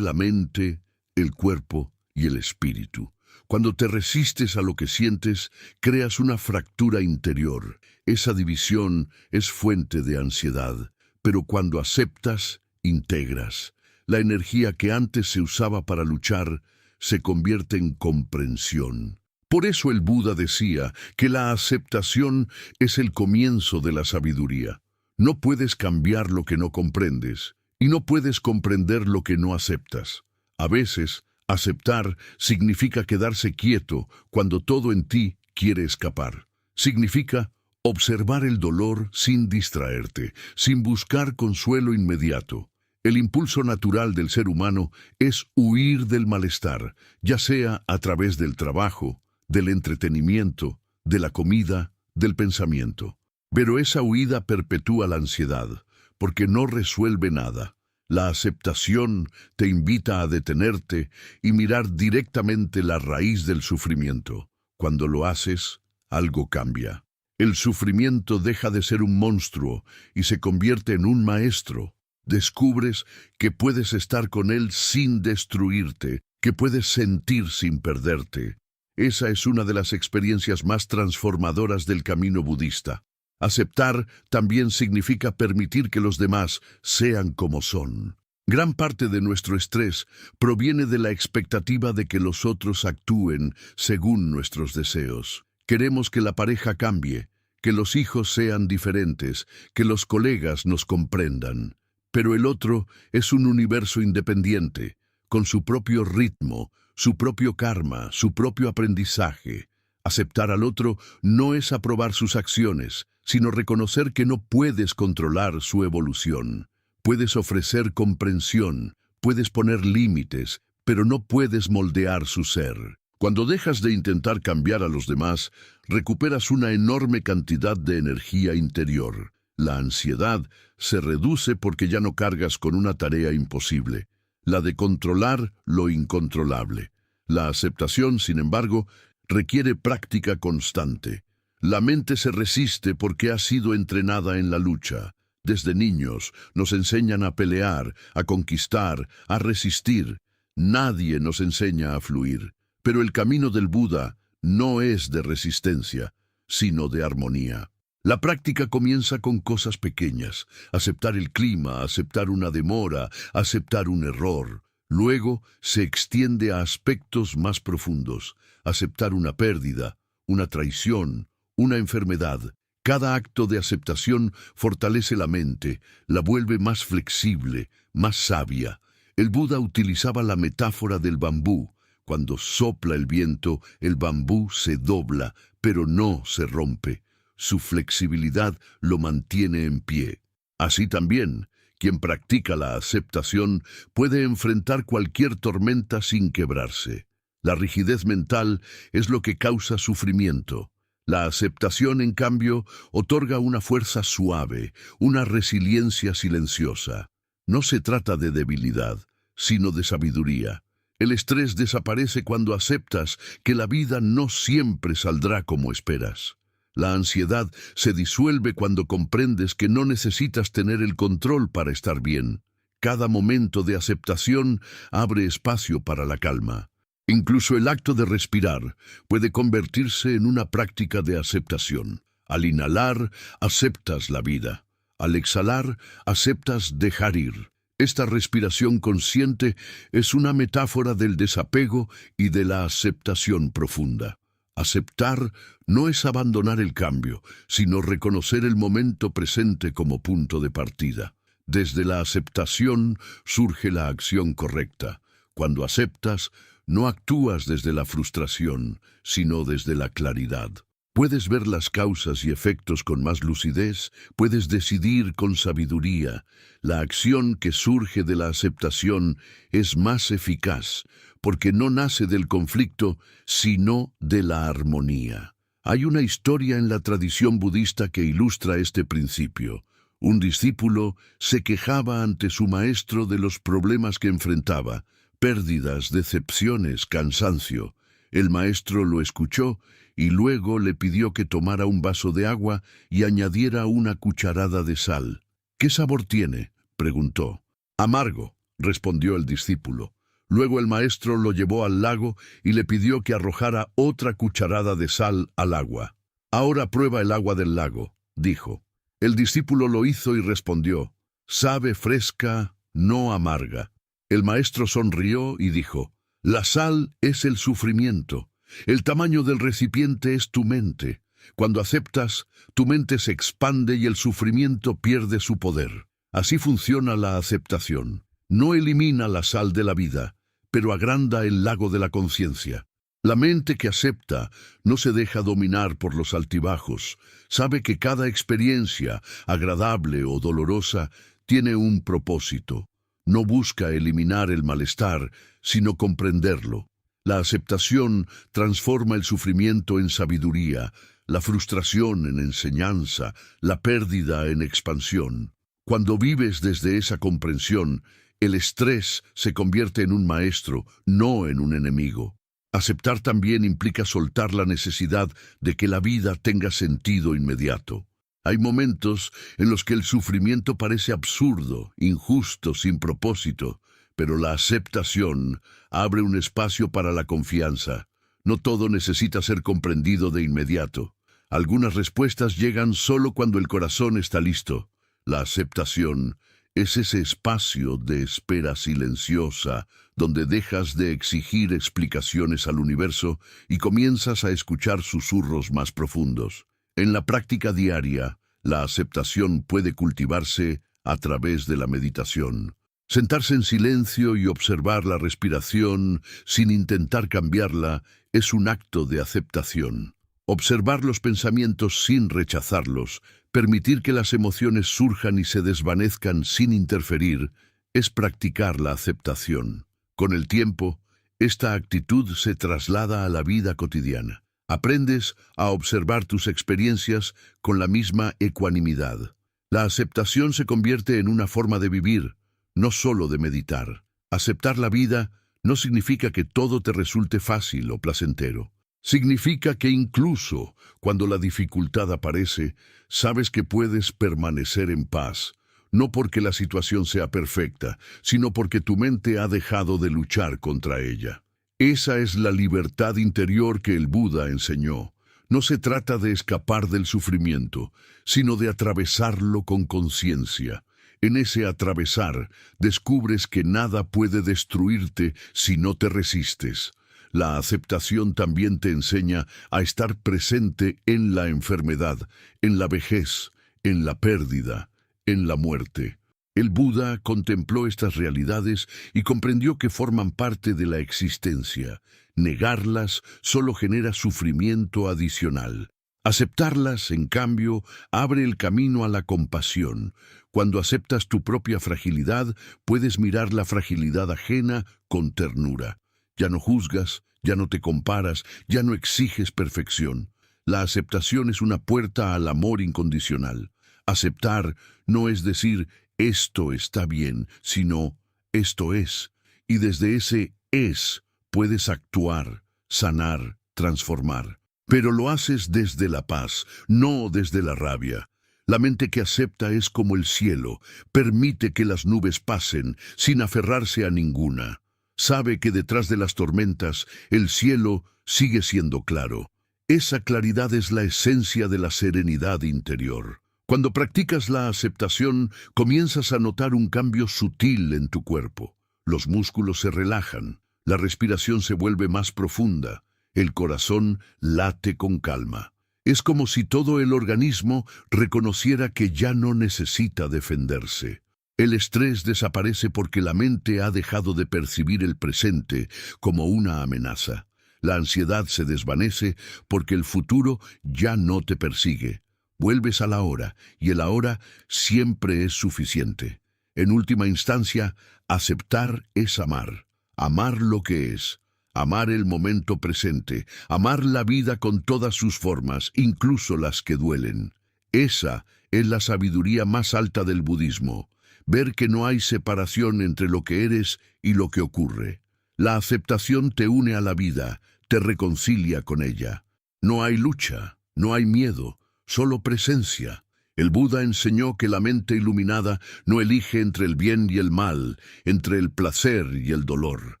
la mente, el cuerpo y el espíritu. Cuando te resistes a lo que sientes, creas una fractura interior. Esa división es fuente de ansiedad, pero cuando aceptas, integras. La energía que antes se usaba para luchar se convierte en comprensión. Por eso el Buda decía que la aceptación es el comienzo de la sabiduría. No puedes cambiar lo que no comprendes, y no puedes comprender lo que no aceptas. A veces, aceptar significa quedarse quieto cuando todo en ti quiere escapar. Significa observar el dolor sin distraerte, sin buscar consuelo inmediato. El impulso natural del ser humano es huir del malestar, ya sea a través del trabajo, del entretenimiento, de la comida, del pensamiento. Pero esa huida perpetúa la ansiedad, porque no resuelve nada. La aceptación te invita a detenerte y mirar directamente la raíz del sufrimiento. Cuando lo haces, algo cambia. El sufrimiento deja de ser un monstruo y se convierte en un maestro. Descubres que puedes estar con él sin destruirte, que puedes sentir sin perderte. Esa es una de las experiencias más transformadoras del camino budista. Aceptar también significa permitir que los demás sean como son. Gran parte de nuestro estrés proviene de la expectativa de que los otros actúen según nuestros deseos. Queremos que la pareja cambie, que los hijos sean diferentes, que los colegas nos comprendan. Pero el otro es un universo independiente, con su propio ritmo, su propio karma, su propio aprendizaje. Aceptar al otro no es aprobar sus acciones, sino reconocer que no puedes controlar su evolución. Puedes ofrecer comprensión, puedes poner límites, pero no puedes moldear su ser. Cuando dejas de intentar cambiar a los demás, recuperas una enorme cantidad de energía interior. La ansiedad se reduce porque ya no cargas con una tarea imposible, la de controlar lo incontrolable. La aceptación, sin embargo, requiere práctica constante. La mente se resiste porque ha sido entrenada en la lucha. Desde niños nos enseñan a pelear, a conquistar, a resistir. Nadie nos enseña a fluir. Pero el camino del Buda no es de resistencia, sino de armonía. La práctica comienza con cosas pequeñas: aceptar el clima, aceptar una demora, aceptar un error. Luego se extiende a aspectos más profundos: aceptar una pérdida, una traición, una enfermedad. Cada acto de aceptación fortalece la mente, la vuelve más flexible, más sabia. El Buda utilizaba la metáfora del bambú. Cuando sopla el viento, el bambú se dobla, pero no se rompe. Su flexibilidad lo mantiene en pie. Así también, quien practica la aceptación puede enfrentar cualquier tormenta sin quebrarse. La rigidez mental es lo que causa sufrimiento. La aceptación, en cambio, otorga una fuerza suave, una resiliencia silenciosa. No se trata de debilidad, sino de sabiduría. El estrés desaparece cuando aceptas que la vida no siempre saldrá como esperas. La ansiedad se disuelve cuando comprendes que no necesitas tener el control para estar bien. Cada momento de aceptación abre espacio para la calma. Incluso el acto de respirar puede convertirse en una práctica de aceptación. Al inhalar, aceptas la vida. Al exhalar, aceptas dejar ir. Esta respiración consciente es una metáfora del desapego y de la aceptación profunda. Aceptar no es abandonar el cambio, sino reconocer el momento presente como punto de partida. Desde la aceptación surge la acción correcta. Cuando aceptas, no actúas desde la frustración, sino desde la claridad. Puedes ver las causas y efectos con más lucidez, puedes decidir con sabiduría. La acción que surge de la aceptación es más eficaz, porque no nace del conflicto, sino de la armonía. Hay una historia en la tradición budista que ilustra este principio. Un discípulo se quejaba ante su maestro de los problemas que enfrentaba, pérdidas, decepciones, cansancio. El maestro lo escuchó y luego le pidió que tomara un vaso de agua y añadiera una cucharada de sal. «¿Qué sabor tiene?», preguntó. «Amargo», respondió el discípulo. Luego el maestro lo llevó al lago y le pidió que arrojara otra cucharada de sal al agua. «Ahora prueba el agua del lago», dijo. El discípulo lo hizo y respondió: «Sabe fresca, no amarga». El maestro sonrió y dijo: «La sal es el sufrimiento. El tamaño del recipiente es tu mente. Cuando aceptas, tu mente se expande y el sufrimiento pierde su poder. Así funciona la aceptación. No elimina la sal de la vida, pero agranda el lago de la conciencia. La mente que acepta no se deja dominar por los altibajos. Sabe que cada experiencia, agradable o dolorosa, tiene un propósito. No busca eliminar el malestar, sino comprenderlo. La aceptación transforma el sufrimiento en sabiduría, la frustración en enseñanza, la pérdida en expansión. Cuando vives desde esa comprensión, el estrés se convierte en un maestro, no en un enemigo. Aceptar también implica soltar la necesidad de que la vida tenga sentido inmediato. Hay momentos en los que el sufrimiento parece absurdo, injusto, sin propósito, pero la aceptación abre un espacio para la confianza. No todo necesita ser comprendido de inmediato. Algunas respuestas llegan solo cuando el corazón está listo. La aceptación es ese espacio de espera silenciosa donde dejas de exigir explicaciones al universo y comienzas a escuchar susurros más profundos. En la práctica diaria, la aceptación puede cultivarse a través de la meditación. Sentarse en silencio y observar la respiración sin intentar cambiarla es un acto de aceptación. Observar los pensamientos sin rechazarlos, permitir que las emociones surjan y se desvanezcan sin interferir, es practicar la aceptación. Con el tiempo, esta actitud se traslada a la vida cotidiana. Aprendes a observar tus experiencias con la misma ecuanimidad. La aceptación se convierte en una forma de vivir, no solo de meditar. Aceptar la vida no significa que todo te resulte fácil o placentero. Significa que incluso cuando la dificultad aparece, sabes que puedes permanecer en paz, no porque la situación sea perfecta, sino porque tu mente ha dejado de luchar contra ella. Esa es la libertad interior que el Buda enseñó. No se trata de escapar del sufrimiento, sino de atravesarlo con conciencia. En ese atravesar, descubres que nada puede destruirte si no te resistes. La aceptación también te enseña a estar presente en la enfermedad, en la vejez, en la pérdida, en la muerte. El Buda contempló estas realidades y comprendió que forman parte de la existencia. Negarlas solo genera sufrimiento adicional. Aceptarlas, en cambio, abre el camino a la compasión. Cuando aceptas tu propia fragilidad, puedes mirar la fragilidad ajena con ternura. Ya no juzgas, ya no te comparas, ya no exiges perfección. La aceptación es una puerta al amor incondicional. Aceptar no es decir esto está bien, sino esto es. Y desde ese es puedes actuar, sanar, transformar. Pero lo haces desde la paz, no desde la rabia. La mente que acepta es como el cielo, permite que las nubes pasen sin aferrarse a ninguna. Sabe que detrás de las tormentas el cielo sigue siendo claro. Esa claridad es la esencia de la serenidad interior. Cuando practicas la aceptación, comienzas a notar un cambio sutil en tu cuerpo. Los músculos se relajan, la respiración se vuelve más profunda, el corazón late con calma. Es como si todo el organismo reconociera que ya no necesita defenderse. El estrés desaparece porque la mente ha dejado de percibir el presente como una amenaza. La ansiedad se desvanece porque el futuro ya no te persigue. Vuelves al ahora, y el ahora siempre es suficiente. En última instancia, aceptar es amar. Amar lo que es. Amar el momento presente. Amar la vida con todas sus formas, incluso las que duelen. Esa es la sabiduría más alta del budismo, ver que no hay separación entre lo que eres y lo que ocurre. La aceptación te une a la vida, te reconcilia con ella. No hay lucha, no hay miedo, solo presencia. El Buda enseñó que la mente iluminada no elige entre el bien y el mal, entre el placer y el dolor.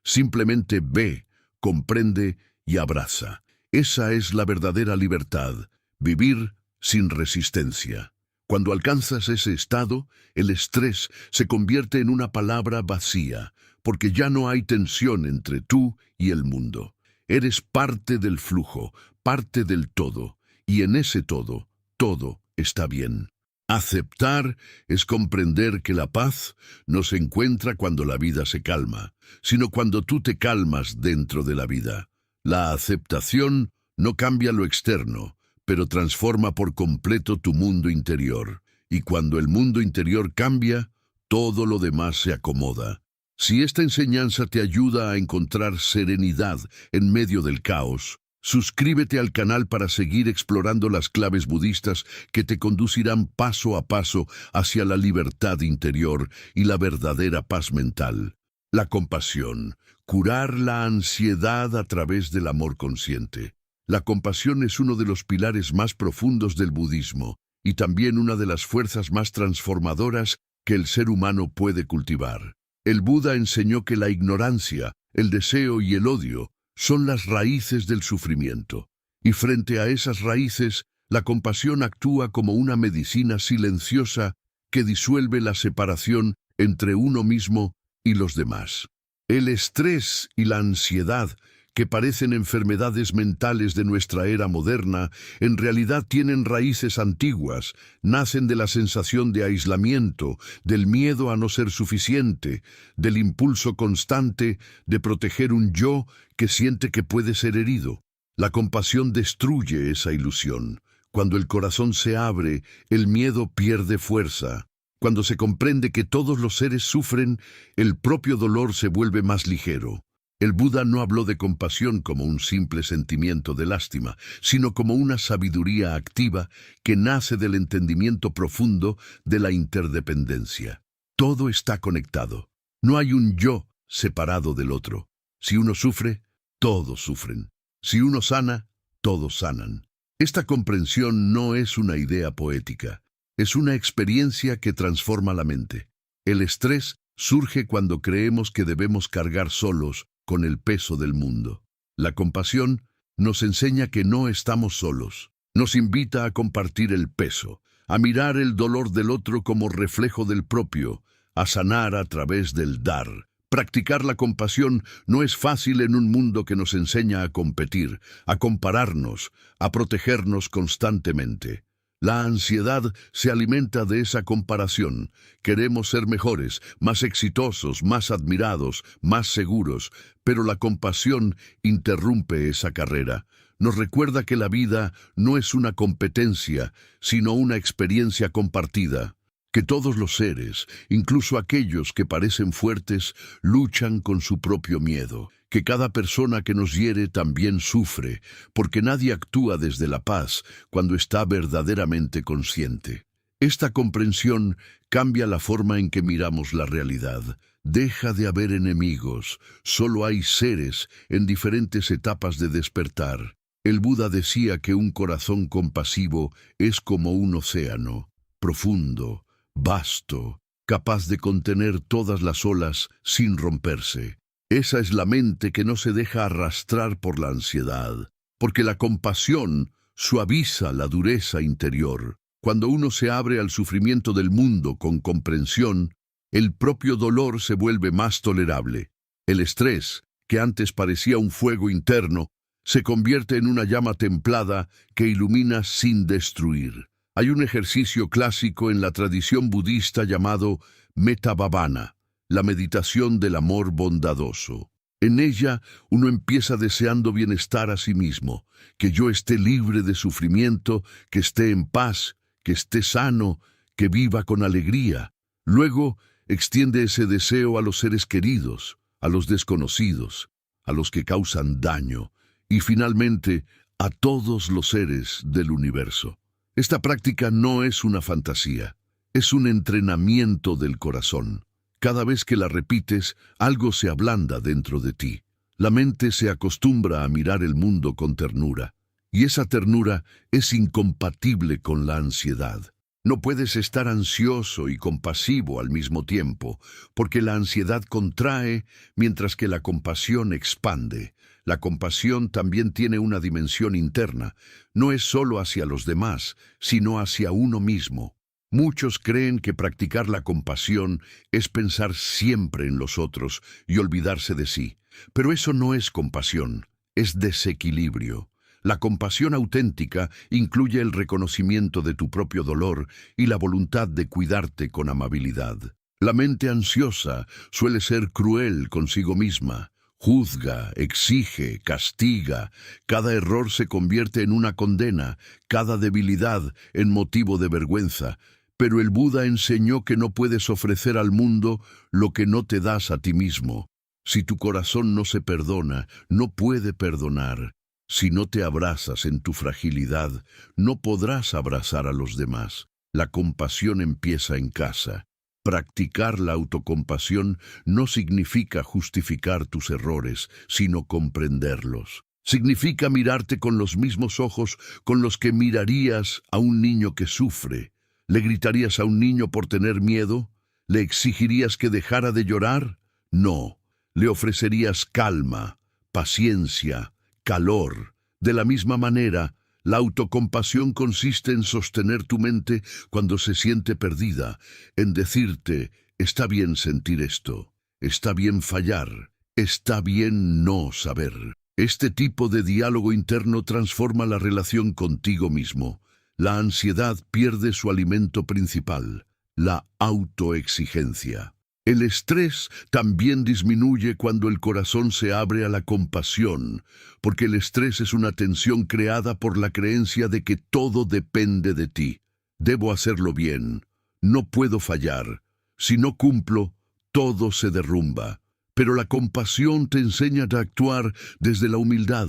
Simplemente ve, comprende y abraza. Esa es la verdadera libertad, vivir sin resistencia. Cuando alcanzas ese estado, el estrés se convierte en una palabra vacía, porque ya no hay tensión entre tú y el mundo. Eres parte del flujo, parte del todo, y en ese todo, todo está bien. Aceptar es comprender que la paz no se encuentra cuando la vida se calma, sino cuando tú te calmas dentro de la vida. La aceptación no cambia lo externo, pero transforma por completo tu mundo interior. Y cuando el mundo interior cambia, todo lo demás se acomoda. Si esta enseñanza te ayuda a encontrar serenidad en medio del caos, suscríbete al canal para seguir explorando las claves budistas que te conducirán paso a paso hacia la libertad interior y la verdadera paz mental. La compasión, curar la ansiedad a través del amor consciente. La compasión es uno de los pilares más profundos del budismo y también una de las fuerzas más transformadoras que el ser humano puede cultivar. El Buda enseñó que la ignorancia, el deseo y el odio son las raíces del sufrimiento, y frente a esas raíces, la compasión actúa como una medicina silenciosa que disuelve la separación entre uno mismo y los demás. El estrés y la ansiedad, que parecen enfermedades mentales de nuestra era moderna, en realidad tienen raíces antiguas, nacen de la sensación de aislamiento, del miedo a no ser suficiente, del impulso constante de proteger un yo que siente que puede ser herido. La compasión destruye esa ilusión. Cuando el corazón se abre, el miedo pierde fuerza. Cuando se comprende que todos los seres sufren, el propio dolor se vuelve más ligero. El Buda no habló de compasión como un simple sentimiento de lástima, sino como una sabiduría activa que nace del entendimiento profundo de la interdependencia. Todo está conectado. No hay un yo separado del otro. Si uno sufre, todos sufren. Si uno sana, todos sanan. Esta comprensión no es una idea poética, es una experiencia que transforma la mente. El estrés surge cuando creemos que debemos cargar solos con el peso del mundo. La compasión nos enseña que no estamos solos. Nos invita a compartir el peso, a mirar el dolor del otro como reflejo del propio, a sanar a través del dar. Practicar la compasión no es fácil en un mundo que nos enseña a competir, a compararnos, a protegernos constantemente. La ansiedad se alimenta de esa comparación. Queremos ser mejores, más exitosos, más admirados, más seguros, pero la compasión interrumpe esa carrera. Nos recuerda que la vida no es una competencia, sino una experiencia compartida. Que todos los seres, incluso aquellos que parecen fuertes, luchan con su propio miedo. Que cada persona que nos hiere también sufre, porque nadie actúa desde la paz cuando está verdaderamente consciente. Esta comprensión cambia la forma en que miramos la realidad. Deja de haber enemigos, solo hay seres en diferentes etapas de despertar. El Buda decía que un corazón compasivo es como un océano, profundo, vasto, capaz de contener todas las olas sin romperse. Esa es la mente que no se deja arrastrar por la ansiedad, porque la compasión suaviza la dureza interior. Cuando uno se abre al sufrimiento del mundo con comprensión, el propio dolor se vuelve más tolerable. El estrés, que antes parecía un fuego interno, se convierte en una llama templada que ilumina sin destruir. Hay un ejercicio clásico en la tradición budista llamado Metta Bhavana, la meditación del amor bondadoso. En ella, uno empieza deseando bienestar a sí mismo, que yo esté libre de sufrimiento, que esté en paz, que esté sano, que viva con alegría. Luego, extiende ese deseo a los seres queridos, a los desconocidos, a los que causan daño, y finalmente, a todos los seres del universo. Esta práctica no es una fantasía, es un entrenamiento del corazón. Cada vez que la repites, algo se ablanda dentro de ti. La mente se acostumbra a mirar el mundo con ternura, y esa ternura es incompatible con la ansiedad. No puedes estar ansioso y compasivo al mismo tiempo, porque la ansiedad contrae mientras que la compasión expande. La compasión también tiene una dimensión interna, no es solo hacia los demás, sino hacia uno mismo. Muchos creen que practicar la compasión es pensar siempre en los otros y olvidarse de sí, pero eso no es compasión, es desequilibrio. La compasión auténtica incluye el reconocimiento de tu propio dolor y la voluntad de cuidarte con amabilidad. La mente ansiosa suele ser cruel consigo misma. Juzga, exige, castiga. Cada error se convierte en una condena, cada debilidad en motivo de vergüenza. Pero el Buda enseñó que no puedes ofrecer al mundo lo que no te das a ti mismo. Si tu corazón no se perdona, no puede perdonar. Si no te abrazas en tu fragilidad, no podrás abrazar a los demás. La compasión empieza en casa. Practicar la autocompasión no significa justificar tus errores, sino comprenderlos. Significa mirarte con los mismos ojos con los que mirarías a un niño que sufre. ¿Le gritarías a un niño por tener miedo? ¿Le exigirías que dejara de llorar? No. Le ofrecerías calma, paciencia, calor. De la misma manera, la autocompasión consiste en sostener tu mente cuando se siente perdida, en decirte, está bien sentir esto, está bien fallar, está bien no saber. Este tipo de diálogo interno transforma la relación contigo mismo. La ansiedad pierde su alimento principal, la autoexigencia. El estrés también disminuye cuando el corazón se abre a la compasión, porque el estrés es una tensión creada por la creencia de que todo depende de ti. Debo hacerlo bien, no puedo fallar. Si no cumplo, todo se derrumba. Pero la compasión te enseña a actuar desde la humildad,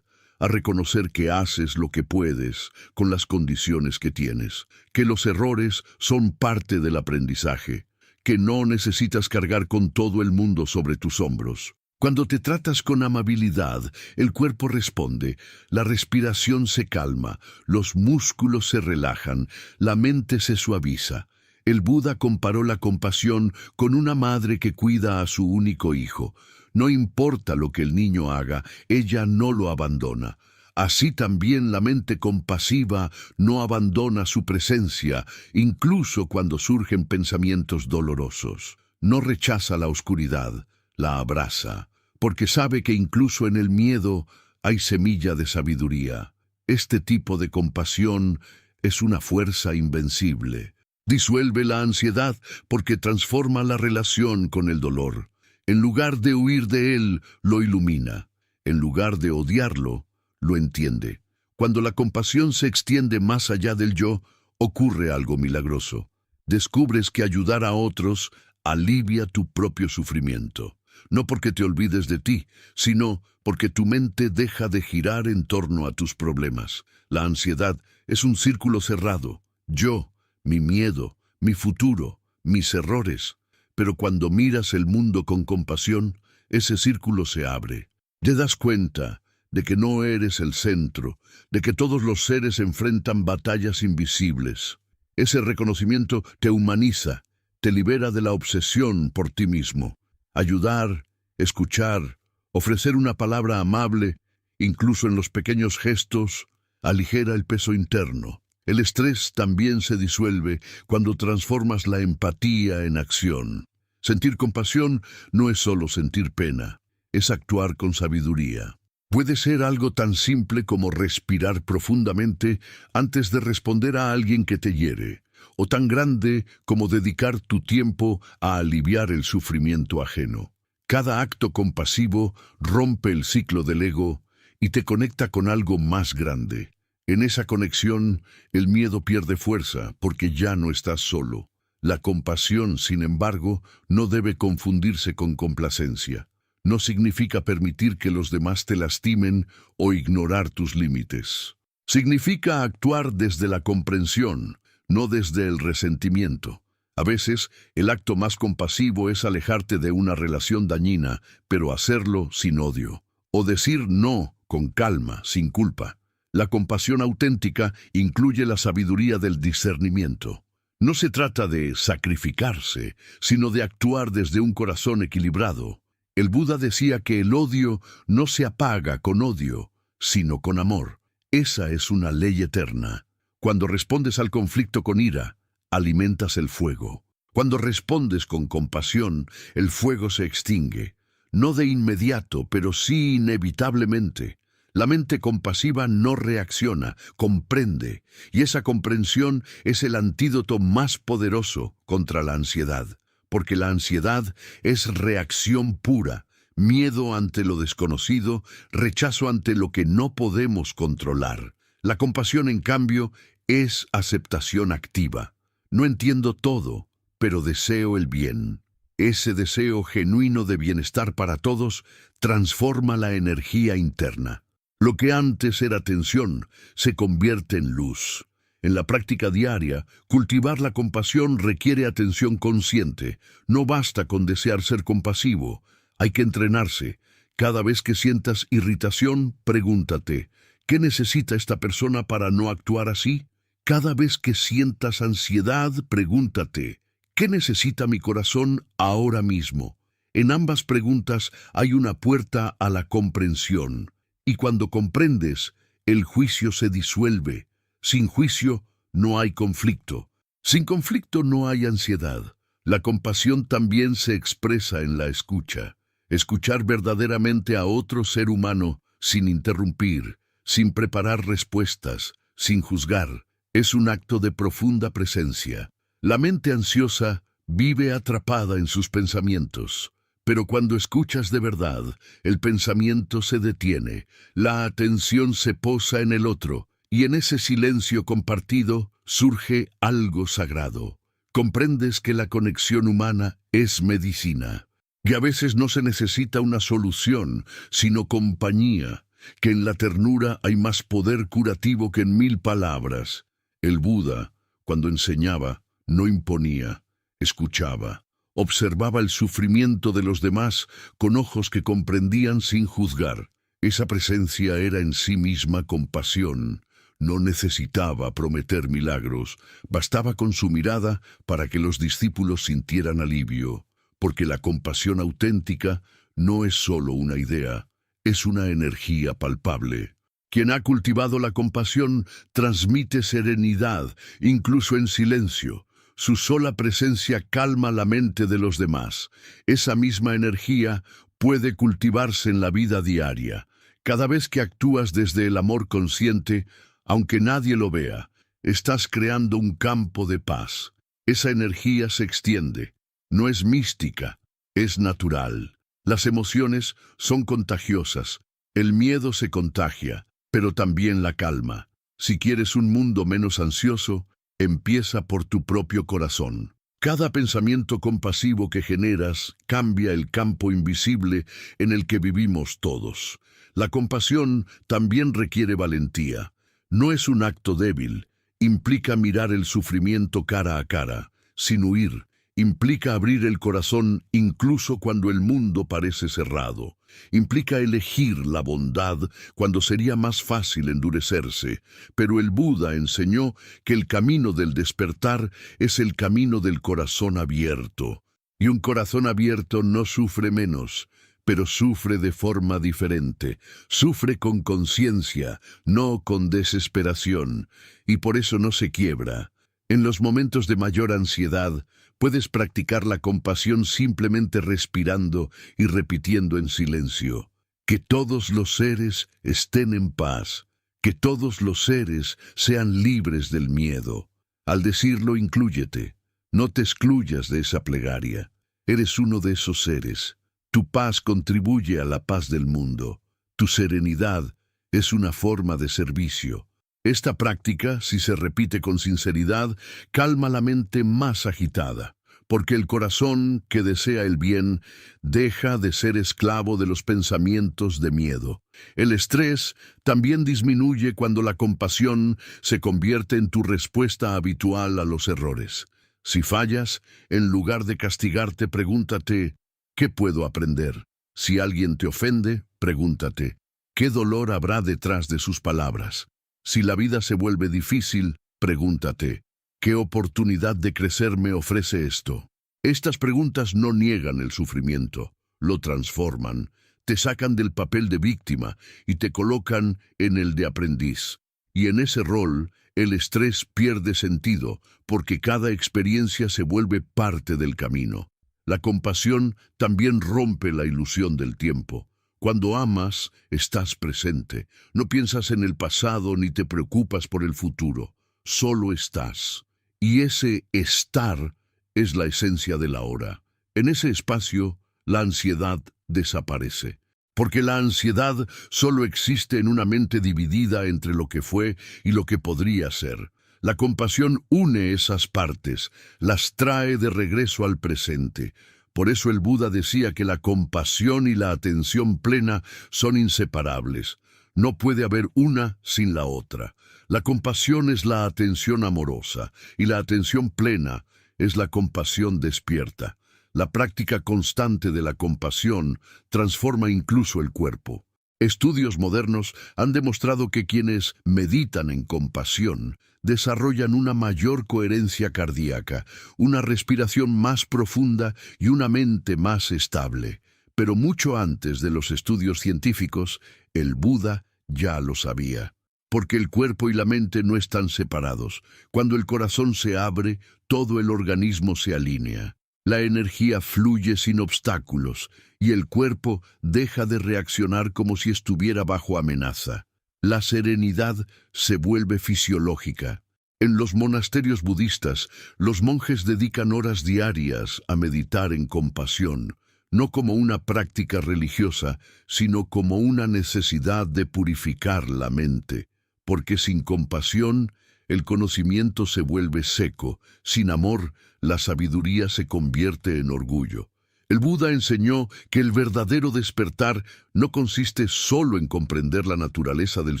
a reconocer que haces lo que puedes con las condiciones que tienes, que los errores son parte del aprendizaje, que no necesitas cargar con todo el mundo sobre tus hombros. Cuando te tratas con amabilidad, el cuerpo responde, la respiración se calma, los músculos se relajan, la mente se suaviza. El Buda comparó la compasión con una madre que cuida a su único hijo. No importa lo que el niño haga, ella no lo abandona. Así también la mente compasiva no abandona su presencia, incluso cuando surgen pensamientos dolorosos. No rechaza la oscuridad, la abraza, porque sabe que incluso en el miedo hay semilla de sabiduría. Este tipo de compasión es una fuerza invencible. Disuelve la ansiedad porque transforma la relación con el dolor. En lugar de huir de él, lo ilumina. En lugar de odiarlo, lo entiende. Cuando la compasión se extiende más allá del yo, ocurre algo milagroso. Descubres que ayudar a otros alivia tu propio sufrimiento. No porque te olvides de ti, sino porque tu mente deja de girar en torno a tus problemas. La ansiedad es un círculo cerrado. Yo, mi miedo, mi futuro, mis errores. Pero cuando miras el mundo con compasión, ese círculo se abre. Te das cuenta de que no eres el centro, de que todos los seres enfrentan batallas invisibles. Ese reconocimiento te humaniza, te libera de la obsesión por ti mismo. Ayudar, escuchar, ofrecer una palabra amable, incluso en los pequeños gestos, aligera el peso interno. El estrés también se disuelve cuando transformas la empatía en acción. Sentir compasión no es solo sentir pena, es actuar con sabiduría. Puede ser algo tan simple como respirar profundamente antes de responder a alguien que te hiere, o tan grande como dedicar tu tiempo a aliviar el sufrimiento ajeno. Cada acto compasivo rompe el ciclo del ego y te conecta con algo más grande. En esa conexión, el miedo pierde fuerza porque ya no estás solo. La compasión, sin embargo, no debe confundirse con complacencia. No significa permitir que los demás te lastimen o ignorar tus límites. Significa actuar desde la comprensión, no desde el resentimiento. A veces, el acto más compasivo es alejarte de una relación dañina, pero hacerlo sin odio. O decir no con calma, sin culpa. La compasión auténtica incluye la sabiduría del discernimiento. No se trata de sacrificarse, sino de actuar desde un corazón equilibrado. El Buda decía que el odio no se apaga con odio, sino con amor. Esa es una ley eterna. Cuando respondes al conflicto con ira, alimentas el fuego. Cuando respondes con compasión, el fuego se extingue. No de inmediato, pero sí inevitablemente. La mente compasiva no reacciona, comprende, y esa comprensión es el antídoto más poderoso contra la ansiedad, porque la ansiedad es reacción pura, miedo ante lo desconocido, rechazo ante lo que no podemos controlar. La compasión, en cambio, es aceptación activa. No entiendo todo, pero deseo el bien. Ese deseo genuino de bienestar para todos transforma la energía interna. Lo que antes era tensión se convierte en luz. En la práctica diaria, cultivar la compasión requiere atención consciente. No basta con desear ser compasivo, hay que entrenarse. Cada vez que sientas irritación, pregúntate, ¿qué necesita esta persona para no actuar así? Cada vez que sientas ansiedad, pregúntate, ¿qué necesita mi corazón ahora mismo? En ambas preguntas hay una puerta a la comprensión. Y cuando comprendes, el juicio se disuelve. Sin juicio no hay conflicto. Sin conflicto no hay ansiedad. La compasión también se expresa en la escucha. Escuchar verdaderamente a otro ser humano sin interrumpir, sin preparar respuestas, sin juzgar, es un acto de profunda presencia. La mente ansiosa vive atrapada en sus pensamientos. Pero cuando escuchas de verdad, el pensamiento se detiene, la atención se posa en el otro, y en ese silencio compartido surge algo sagrado. Comprendes que la conexión humana es medicina, que a veces no se necesita una solución, sino compañía, que en la ternura hay más poder curativo que en 1000 palabras. El Buda, cuando enseñaba, no imponía, escuchaba. Observaba el sufrimiento de los demás con ojos que comprendían sin juzgar. Esa presencia era en sí misma compasión. No necesitaba prometer milagros, bastaba con su mirada para que los discípulos sintieran alivio, porque la compasión auténtica no es solo una idea, es una energía palpable. Quien ha cultivado la compasión transmite serenidad, incluso en silencio. Su sola presencia calma la mente de los demás. Esa misma energía puede cultivarse en la vida diaria. Cada vez que actúas desde el amor consciente, aunque nadie lo vea, estás creando un campo de paz. Esa energía se extiende. No es mística, es natural. Las emociones son contagiosas. El miedo se contagia, pero también la calma. Si quieres un mundo menos ansioso, empieza por tu propio corazón. Cada pensamiento compasivo que generas cambia el campo invisible en el que vivimos todos. La compasión también requiere valentía. No es un acto débil. Implica mirar el sufrimiento cara a cara, sin huir. Implica abrir el corazón incluso cuando el mundo parece cerrado. Implica elegir la bondad cuando sería más fácil endurecerse. Pero el Buda enseñó que el camino del despertar es el camino del corazón abierto. Y un corazón abierto no sufre menos, pero sufre de forma diferente. Sufre con conciencia, no con desesperación. Y por eso no se quiebra. En los momentos de mayor ansiedad, puedes practicar la compasión simplemente respirando y repitiendo en silencio. Que todos los seres estén en paz. Que todos los seres sean libres del miedo. Al decirlo, inclúyete. No te excluyas de esa plegaria. Eres uno de esos seres. Tu paz contribuye a la paz del mundo. Tu serenidad es una forma de servicio. Esta práctica, si se repite con sinceridad, calma la mente más agitada. porque el corazón que desea el bien deja de ser esclavo de los pensamientos de miedo. El estrés también disminuye cuando la compasión se convierte en tu respuesta habitual a los errores. Si fallas, en lugar de castigarte, pregúntate, ¿qué puedo aprender? Si alguien te ofende, pregúntate, ¿qué dolor habrá detrás de sus palabras? Si la vida se vuelve difícil, pregúntate, ¿qué oportunidad de crecer me ofrece esto? Estas preguntas no niegan el sufrimiento, lo transforman, te sacan del papel de víctima y te colocan en el de aprendiz. Y en ese rol, el estrés pierde sentido, porque cada experiencia se vuelve parte del camino. La compasión también rompe la ilusión del tiempo. Cuando amas, estás presente. No piensas en el pasado ni te preocupas por el futuro. Solo estás. Y ese estar es la esencia del ahora. En ese espacio, la ansiedad desaparece. Porque la ansiedad solo existe en una mente dividida entre lo que fue y lo que podría ser. La compasión une esas partes, las trae de regreso al presente. Por eso el Buda decía que la compasión y la atención plena son inseparables. No puede haber una sin la otra. La compasión es la atención amorosa y la atención plena es la compasión despierta. La práctica constante de la compasión transforma incluso el cuerpo. Estudios modernos han demostrado que quienes meditan en compasión desarrollan una mayor coherencia cardíaca, una respiración más profunda y una mente más estable. Pero mucho antes de los estudios científicos, el Buda ya lo sabía. Porque el cuerpo y la mente no están separados. Cuando el corazón se abre, todo el organismo se alinea. La energía fluye sin obstáculos y el cuerpo deja de reaccionar como si estuviera bajo amenaza. La serenidad se vuelve fisiológica. En los monasterios budistas, los monjes dedican horas diarias a meditar en compasión, no como una práctica religiosa, sino como una necesidad de purificar la mente. Porque sin compasión, el conocimiento se vuelve seco. Sin amor, la sabiduría se convierte en orgullo. El Buda enseñó que el verdadero despertar no consiste solo en comprender la naturaleza del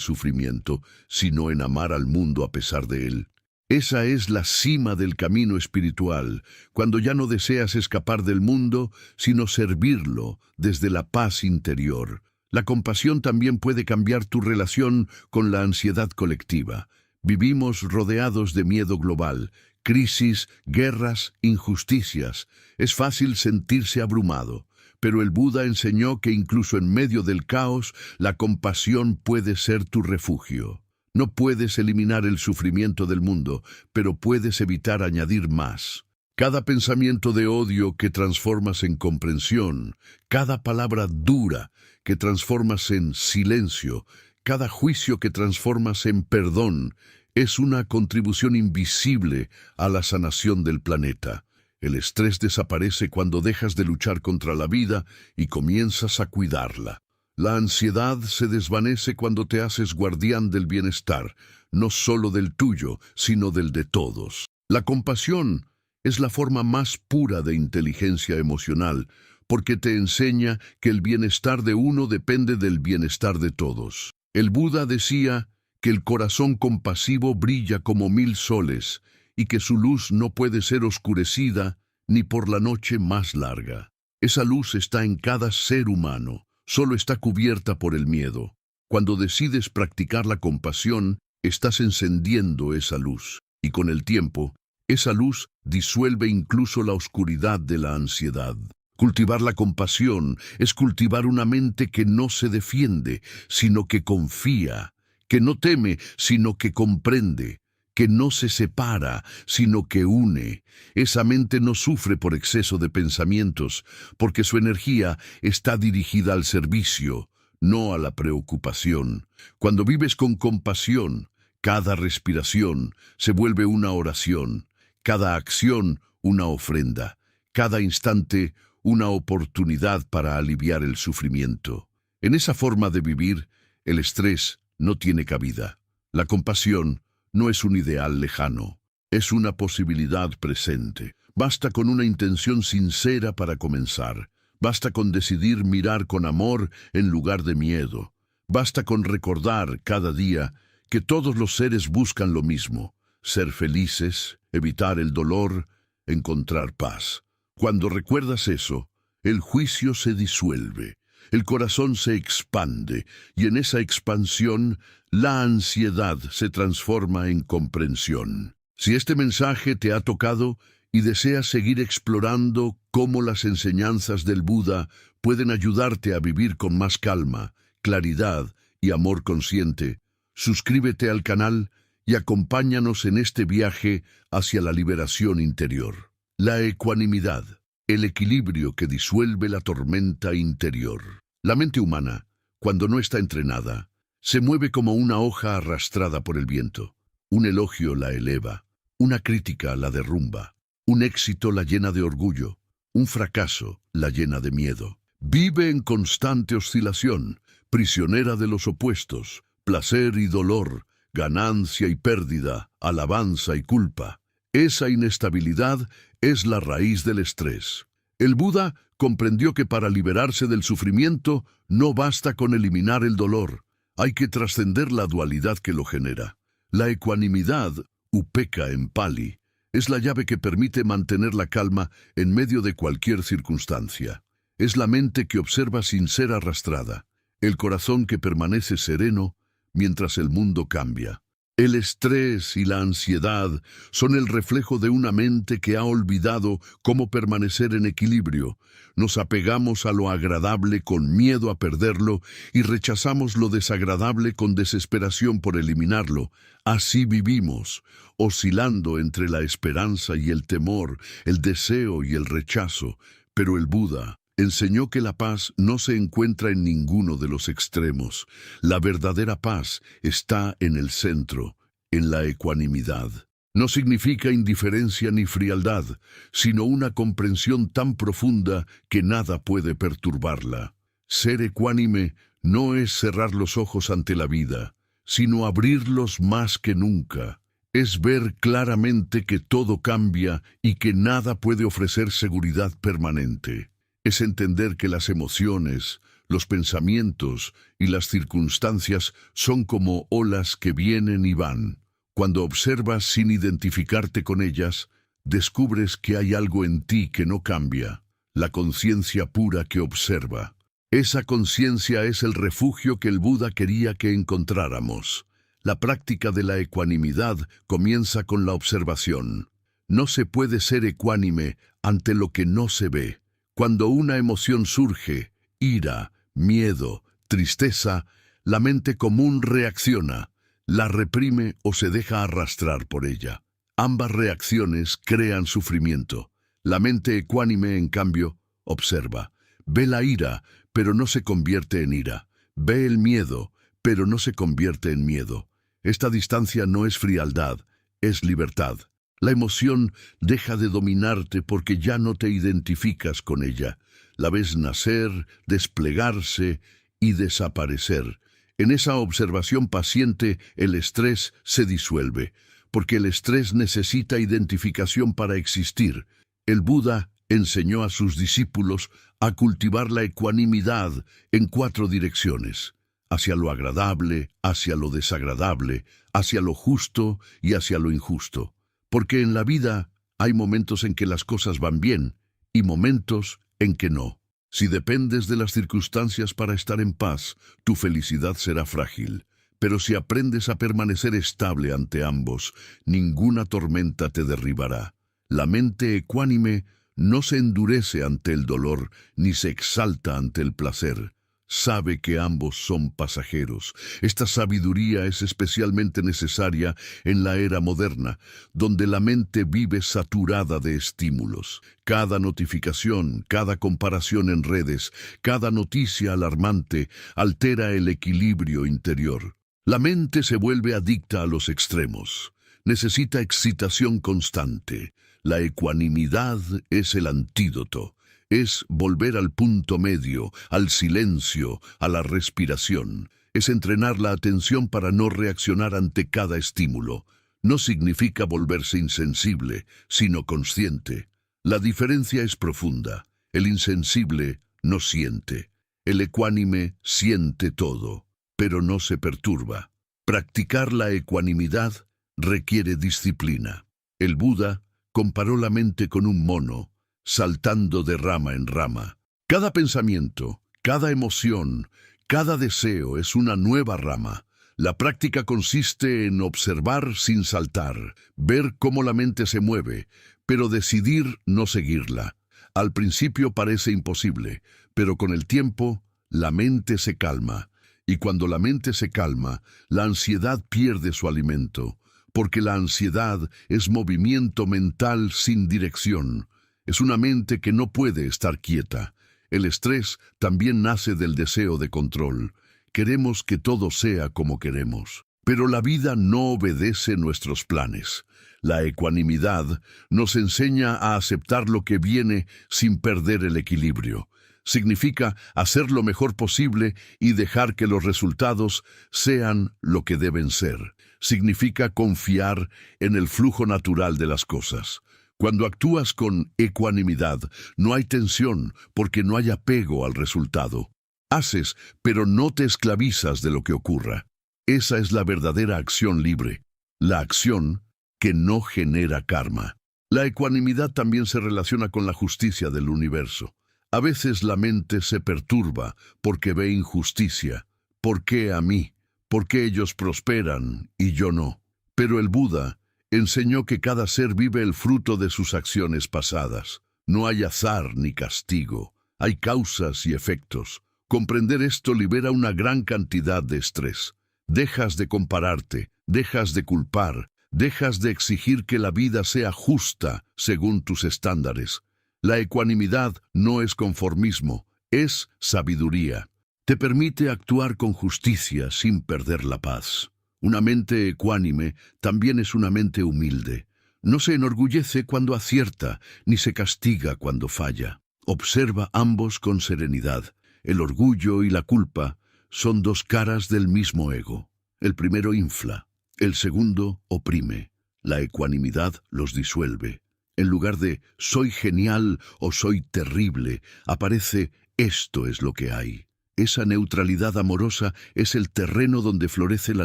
sufrimiento, sino en amar al mundo a pesar de él. Esa es la cima del camino espiritual, cuando ya no deseas escapar del mundo, sino servirlo desde la paz interior. La compasión también puede cambiar tu relación con la ansiedad colectiva. Vivimos rodeados de miedo global, crisis, guerras, injusticias. Es fácil sentirse abrumado, pero el Buda enseñó que incluso en medio del caos, la compasión puede ser tu refugio. No puedes eliminar el sufrimiento del mundo, pero puedes evitar añadir más. Cada pensamiento de odio que transformas en comprensión, cada palabra dura que transformas en silencio, cada juicio que transformas en perdón, es una contribución invisible a la sanación del planeta. El estrés desaparece cuando dejas de luchar contra la vida y comienzas a cuidarla. La ansiedad se desvanece cuando te haces guardián del bienestar, no solo del tuyo, sino del de todos. La compasión es la forma más pura de inteligencia emocional, porque te enseña que el bienestar de uno depende del bienestar de todos. El Buda decía que el corazón compasivo brilla como 1000 soles y que su luz no puede ser oscurecida ni por la noche más larga. Esa luz está en cada ser humano, solo está cubierta por el miedo. Cuando decides practicar la compasión, estás encendiendo esa luz, y con el tiempo, esa luz disuelve incluso la oscuridad de la ansiedad. Cultivar la compasión es cultivar una mente que no se defiende, sino que confía, que no teme, sino que comprende, que no se separa, sino que une. Esa mente no sufre por exceso de pensamientos, porque su energía está dirigida al servicio, no a la preocupación. Cuando vives con compasión, cada respiración se vuelve una oración, cada acción una ofrenda, cada instante una oportunidad para aliviar el sufrimiento. En esa forma de vivir, el estrés no tiene cabida. La compasión no es un ideal lejano, es una posibilidad presente, Basta con una intención sincera para comenzar. Basta con decidir mirar con amor en lugar de miedo. Basta con recordar cada día que todos los seres buscan lo mismo: ser felices, evitar el dolor, encontrar paz. Cuando recuerdas eso, el juicio se disuelve, el corazón se expande, y en esa expansión la ansiedad se transforma en comprensión. Si este mensaje te ha tocado y deseas seguir explorando cómo las enseñanzas del Buda pueden ayudarte a vivir con más calma, claridad y amor consciente, suscríbete al canal y acompáñanos en este viaje hacia la liberación interior. La ecuanimidad, el equilibrio que disuelve la tormenta interior. La mente humana, cuando no está entrenada, se mueve como una hoja arrastrada por el viento. Un elogio la eleva, una crítica la derrumba, un éxito la llena de orgullo, un fracaso la llena de miedo. Vive en constante oscilación, prisionera de los opuestos, placer y dolor, ganancia y pérdida, alabanza y culpa. Esa inestabilidad es la raíz del estrés. El Buda comprendió que para liberarse del sufrimiento no basta con eliminar el dolor, hay que trascender la dualidad que lo genera. La ecuanimidad, upekkha en pali, es la llave que permite mantener la calma en medio de cualquier circunstancia. Es la mente que observa sin ser arrastrada, el corazón que permanece sereno mientras el mundo cambia. El estrés y la ansiedad son el reflejo de una mente que ha olvidado cómo permanecer en equilibrio. Nos apegamos a lo agradable con miedo a perderlo y rechazamos lo desagradable con desesperación por eliminarlo. Así vivimos, oscilando entre la esperanza y el temor, el deseo y el rechazo. Pero el Buda enseñó que la paz no se encuentra en ninguno de los extremos. La verdadera paz está en el centro, en la ecuanimidad. No significa indiferencia ni frialdad, sino una comprensión tan profunda que nada puede perturbarla. Ser ecuánime no es cerrar los ojos ante la vida, sino abrirlos más que nunca. Es ver claramente que todo cambia y que nada puede ofrecer seguridad permanente. Es entender que las emociones, los pensamientos y las circunstancias son como olas que vienen y van. Cuando observas sin identificarte con ellas, descubres que hay algo en ti que no cambia, la conciencia pura que observa. Esa conciencia es el refugio que el Buda quería que encontráramos. La práctica de la ecuanimidad comienza con la observación. No se puede ser ecuánime ante lo que no se ve. Cuando una emoción surge, ira, miedo, tristeza, la mente común reacciona, la reprime o se deja arrastrar por ella. Ambas reacciones crean sufrimiento. La mente ecuánime, en cambio, observa. Ve la ira, pero no se convierte en ira. Ve el miedo, pero no se convierte en miedo. Esta distancia no es frialdad, es libertad. La emoción deja de dominarte porque ya no te identificas con ella. La ves nacer, desplegarse y desaparecer. En esa observación paciente, el estrés se disuelve, porque el estrés necesita identificación para existir. El Buda enseñó a sus discípulos a cultivar la ecuanimidad en 4 direcciones: hacia lo agradable, hacia lo desagradable, hacia lo justo y hacia lo injusto. Porque en la vida hay momentos en que las cosas van bien y momentos en que no. Si dependes de las circunstancias para estar en paz, tu felicidad será frágil. Pero si aprendes a permanecer estable ante ambos, ninguna tormenta te derribará. La mente ecuánime no se endurece ante el dolor, ni se exalta ante el placer. Sabe que ambos son pasajeros. Esta sabiduría es especialmente necesaria en la era moderna, donde la mente vive saturada de estímulos. Cada notificación, cada comparación en redes, cada noticia alarmante altera el equilibrio interior. La mente se vuelve adicta a los extremos. Necesita excitación constante. La ecuanimidad es el antídoto. Es volver al punto medio, al silencio, a la respiración. Es entrenar la atención para no reaccionar ante cada estímulo. No significa volverse insensible, sino consciente. La diferencia es profunda. El insensible no siente. El ecuánime siente todo, pero no se perturba. Practicar la ecuanimidad requiere disciplina. El Buda comparó la mente con un mono, saltando de rama en rama. Cada pensamiento, cada emoción, cada deseo es una nueva rama. La práctica consiste en observar sin saltar, ver cómo la mente se mueve, pero decidir no seguirla. Al principio parece imposible, pero con el tiempo, la mente se calma. Y cuando la mente se calma, la ansiedad pierde su alimento, porque la ansiedad es movimiento mental sin dirección. Es una mente que no puede estar quieta. El estrés también nace del deseo de control. Queremos que todo sea como queremos. Pero la vida no obedece nuestros planes. La ecuanimidad nos enseña a aceptar lo que viene sin perder el equilibrio. Significa hacer lo mejor posible y dejar que los resultados sean lo que deben ser. Significa confiar en el flujo natural de las cosas. Cuando actúas con ecuanimidad, no hay tensión porque no hay apego al resultado. Haces, pero no te esclavizas de lo que ocurra. Esa es la verdadera acción libre, la acción que no genera karma. La ecuanimidad también se relaciona con la justicia del universo. A veces la mente se perturba porque ve injusticia. ¿Por qué a mí? ¿Por qué ellos prosperan y yo no? Pero el Buda enseñó que cada ser vive el fruto de sus acciones pasadas. No hay azar ni castigo, hay causas y efectos. Comprender esto libera una gran cantidad de estrés. Dejas de compararte, dejas de culpar, dejas de exigir que la vida sea justa según tus estándares. La ecuanimidad no es conformismo, es sabiduría. Te permite actuar con justicia sin perder la paz. Una mente ecuánime también es una mente humilde. No se enorgullece cuando acierta, ni se castiga cuando falla. Observa ambos con serenidad. El orgullo y la culpa son dos caras del mismo ego. El primero infla, el segundo oprime. La ecuanimidad los disuelve. En lugar de soy genial o soy terrible, aparece esto es lo que hay. Esa neutralidad amorosa es el terreno donde florece la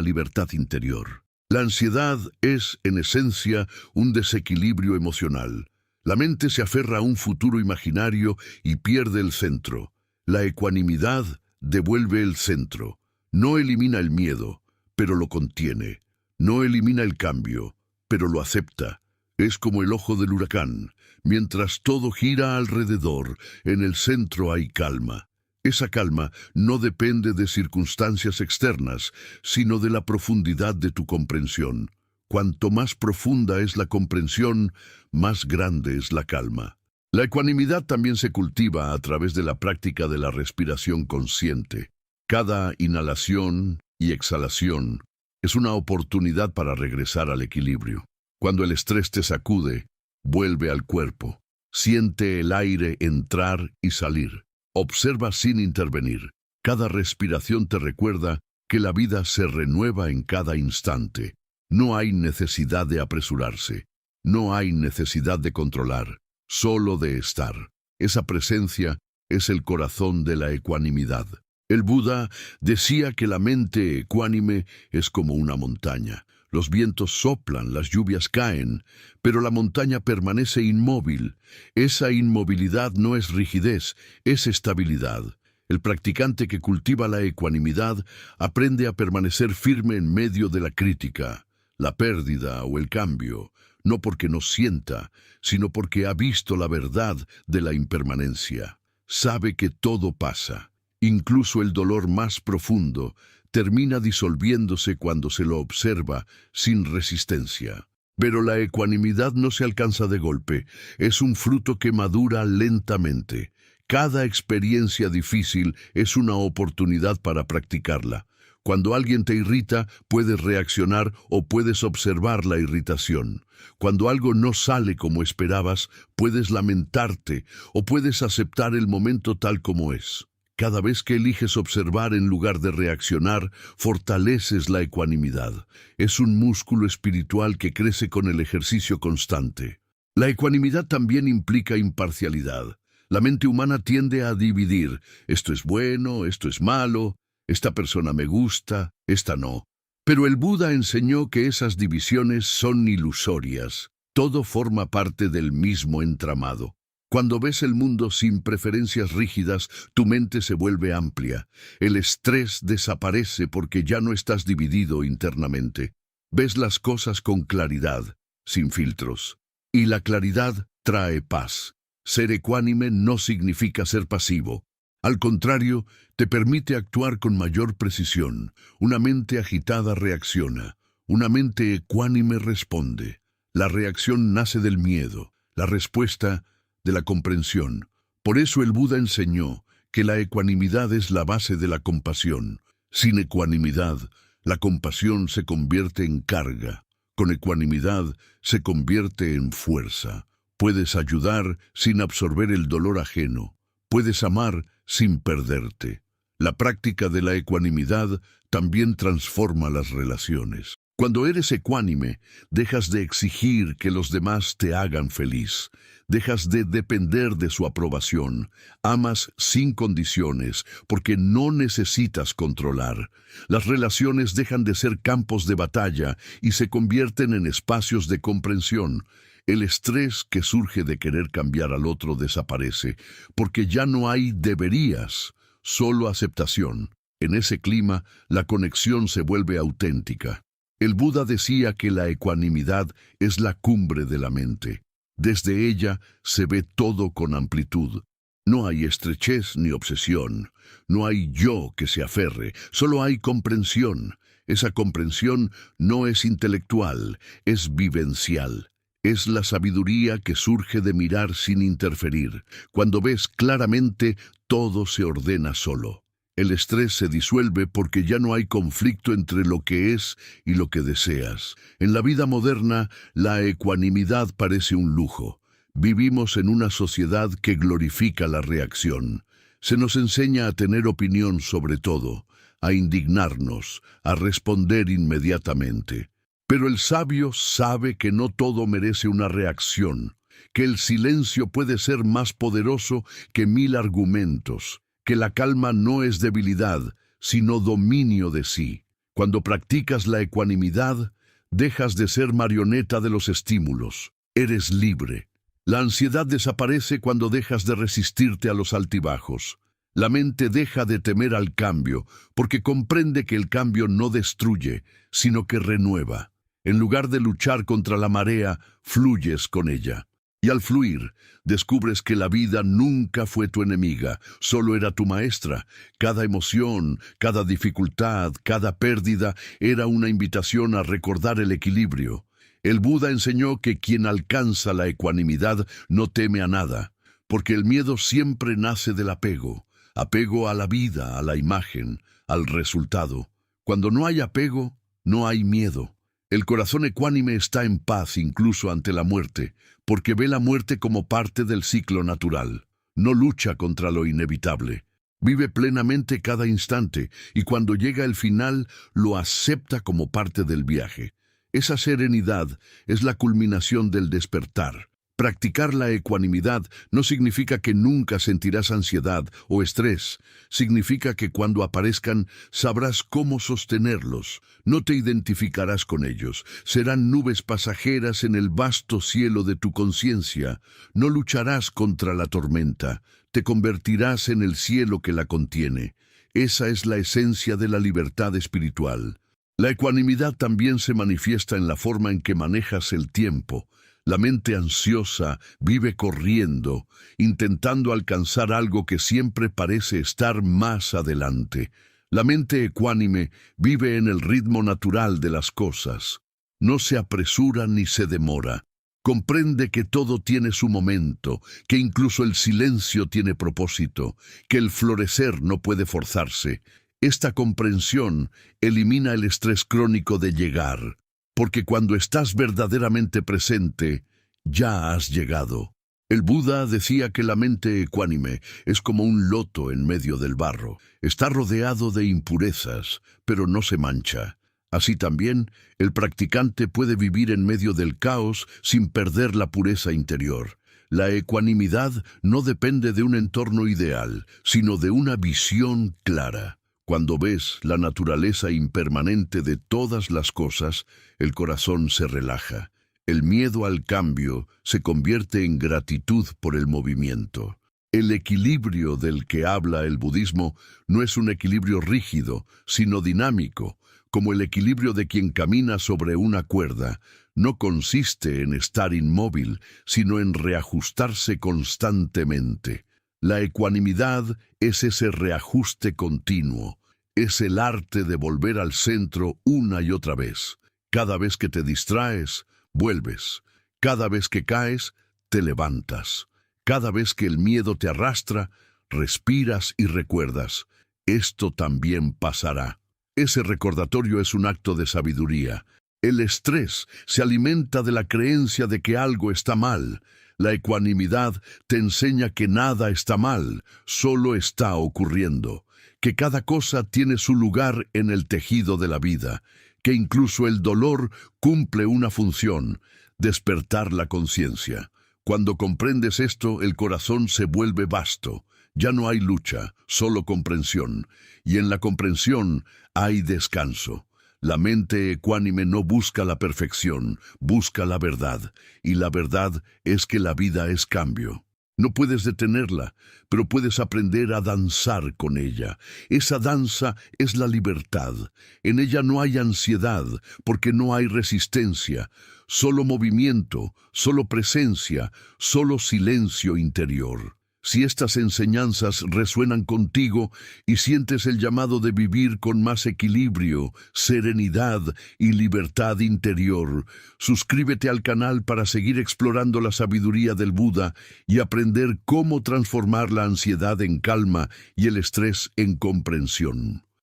libertad interior. La ansiedad es, en esencia, un desequilibrio emocional. La mente se aferra a un futuro imaginario y pierde el centro. La ecuanimidad devuelve el centro. No elimina el miedo, pero lo contiene. No elimina el cambio, pero lo acepta. Es como el ojo del huracán. Mientras todo gira alrededor, en el centro hay calma. Esa calma no depende de circunstancias externas, sino de la profundidad de tu comprensión. Cuanto más profunda es la comprensión, más grande es la calma. La ecuanimidad también se cultiva a través de la práctica de la respiración consciente. Cada inhalación y exhalación es una oportunidad para regresar al equilibrio. Cuando el estrés te sacude, vuelve al cuerpo. Siente el aire entrar y salir. Observa sin intervenir. Cada respiración te recuerda que la vida se renueva en cada instante. No hay necesidad de apresurarse. No hay necesidad de controlar. Solo de estar. Esa presencia es el corazón de la ecuanimidad. El Buda decía que la mente ecuánime es como una montaña. Los vientos soplan, las lluvias caen, pero la montaña permanece inmóvil. Esa inmovilidad no es rigidez, es estabilidad. El practicante que cultiva la ecuanimidad aprende a permanecer firme en medio de la crítica, la pérdida o el cambio, no porque no sienta, sino porque ha visto la verdad de la impermanencia. Sabe que todo pasa. Incluso el dolor más profundo termina disolviéndose cuando se lo observa sin resistencia. Pero la ecuanimidad no se alcanza de golpe, es un fruto que madura lentamente. Cada experiencia difícil es una oportunidad para practicarla. Cuando alguien te irrita, puedes reaccionar o puedes observar la irritación. Cuando algo no sale como esperabas, puedes lamentarte o puedes aceptar el momento tal como es. Cada vez que eliges observar en lugar de reaccionar, fortaleces la ecuanimidad. Es un músculo espiritual que crece con el ejercicio constante. La ecuanimidad también implica imparcialidad. La mente humana tiende a dividir: esto es bueno, esto es malo, esta persona me gusta, esta no. Pero el Buda enseñó que esas divisiones son ilusorias. Todo forma parte del mismo entramado. Cuando ves el mundo sin preferencias rígidas, tu mente se vuelve amplia. El estrés desaparece porque ya no estás dividido internamente. Ves las cosas con claridad, sin filtros. Y la claridad trae paz. Ser ecuánime no significa ser pasivo. Al contrario, te permite actuar con mayor precisión. Una mente agitada reacciona. Una mente ecuánime responde. La reacción nace del miedo, la respuesta de la comprensión. Por eso el Buda enseñó que la ecuanimidad es la base de la compasión. Sin ecuanimidad, la compasión se convierte en carga. Con ecuanimidad se convierte en fuerza. Puedes ayudar sin absorber el dolor ajeno. Puedes amar sin perderte. La práctica de la ecuanimidad también transforma las relaciones. Cuando eres ecuánime, dejas de exigir que los demás te hagan feliz. Dejas de depender de su aprobación. Amas sin condiciones, porque no necesitas controlar. Las relaciones dejan de ser campos de batalla y se convierten en espacios de comprensión. El estrés que surge de querer cambiar al otro desaparece, porque ya no hay deberías, solo aceptación. En ese clima, la conexión se vuelve auténtica. El Buda decía que la ecuanimidad es la cumbre de la mente. Desde ella se ve todo con amplitud. No hay estrechez ni obsesión. No hay yo que se aferre, solo hay comprensión. Esa comprensión no es intelectual, es vivencial. Es la sabiduría que surge de mirar sin interferir. Cuando ves claramente, todo se ordena solo. El estrés se disuelve porque ya no hay conflicto entre lo que es y lo que deseas. En la vida moderna, la ecuanimidad parece un lujo. Vivimos en una sociedad que glorifica la reacción. Se nos enseña a tener opinión sobre todo, a indignarnos, a responder inmediatamente. Pero el sabio sabe que no todo merece una reacción, que el silencio puede ser más poderoso que 1000 argumentos, que la calma no es debilidad, sino dominio de sí. Cuando practicas la ecuanimidad, dejas de ser marioneta de los estímulos. Eres libre. La ansiedad desaparece cuando dejas de resistirte a los altibajos. La mente deja de temer al cambio, porque comprende que el cambio no destruye, sino que renueva. En lugar de luchar contra la marea, fluyes con ella. Y al fluir, descubres que la vida nunca fue tu enemiga, solo era tu maestra. Cada emoción, cada dificultad, cada pérdida era una invitación a recordar el equilibrio. El Buda enseñó que quien alcanza la ecuanimidad no teme a nada, porque el miedo siempre nace del apego. Apego a la vida, a la imagen, al resultado. Cuando no hay apego, no hay miedo. El corazón ecuánime está en paz incluso ante la muerte, porque ve la muerte como parte del ciclo natural. No lucha contra lo inevitable. Vive plenamente cada instante y cuando llega el final lo acepta como parte del viaje. Esa serenidad es la culminación del despertar. Practicar la ecuanimidad no significa que nunca sentirás ansiedad o estrés. Significa que cuando aparezcan, sabrás cómo sostenerlos. No te identificarás con ellos. Serán nubes pasajeras en el vasto cielo de tu conciencia. No lucharás contra la tormenta. Te convertirás en el cielo que la contiene. Esa es la esencia de la libertad espiritual. La ecuanimidad también se manifiesta en la forma en que manejas el tiempo. La mente ansiosa vive corriendo, intentando alcanzar algo que siempre parece estar más adelante. La mente ecuánime vive en el ritmo natural de las cosas. No se apresura ni se demora. Comprende que todo tiene su momento, que incluso el silencio tiene propósito, que el florecer no puede forzarse. Esta comprensión elimina el estrés crónico de llegar. Porque cuando estás verdaderamente presente, ya has llegado. El Buda decía que la mente ecuánime es como un loto en medio del barro. Está rodeado de impurezas, pero no se mancha. Así también, el practicante puede vivir en medio del caos sin perder la pureza interior. La ecuanimidad no depende de un entorno ideal, sino de una visión clara. Cuando ves la naturaleza impermanente de todas las cosas, el corazón se relaja. El miedo al cambio se convierte en gratitud por el movimiento. El equilibrio del que habla el budismo no es un equilibrio rígido, sino dinámico, como el equilibrio de quien camina sobre una cuerda. No consiste en estar inmóvil, sino en reajustarse constantemente. La ecuanimidad es ese reajuste continuo, es el arte de volver al centro una y otra vez. Cada vez que te distraes, vuelves. Cada vez que caes, te levantas. Cada vez que el miedo te arrastra, respiras y recuerdas: esto también pasará. Ese recordatorio es un acto de sabiduría. El estrés se alimenta de la creencia de que algo está mal. La ecuanimidad te enseña que nada está mal, solo está ocurriendo, que cada cosa tiene su lugar en el tejido de la vida, que incluso el dolor cumple una función: despertar la conciencia. Cuando comprendes esto, el corazón se vuelve vasto. Ya no hay lucha, solo comprensión. Y en la comprensión hay descanso. La mente ecuánime no busca la perfección, busca la verdad. Y la verdad es que la vida es cambio. No puedes detenerla, pero puedes aprender a danzar con ella. Esa danza es la libertad. En ella no hay ansiedad, porque no hay resistencia. Solo movimiento, solo presencia, solo silencio interior. Si estas enseñanzas resuenan contigo y sientes el llamado de vivir con más equilibrio, serenidad y libertad interior, suscríbete al canal para seguir explorando la sabiduría del Buda y aprender cómo transformar la ansiedad en calma y el estrés en comprensión.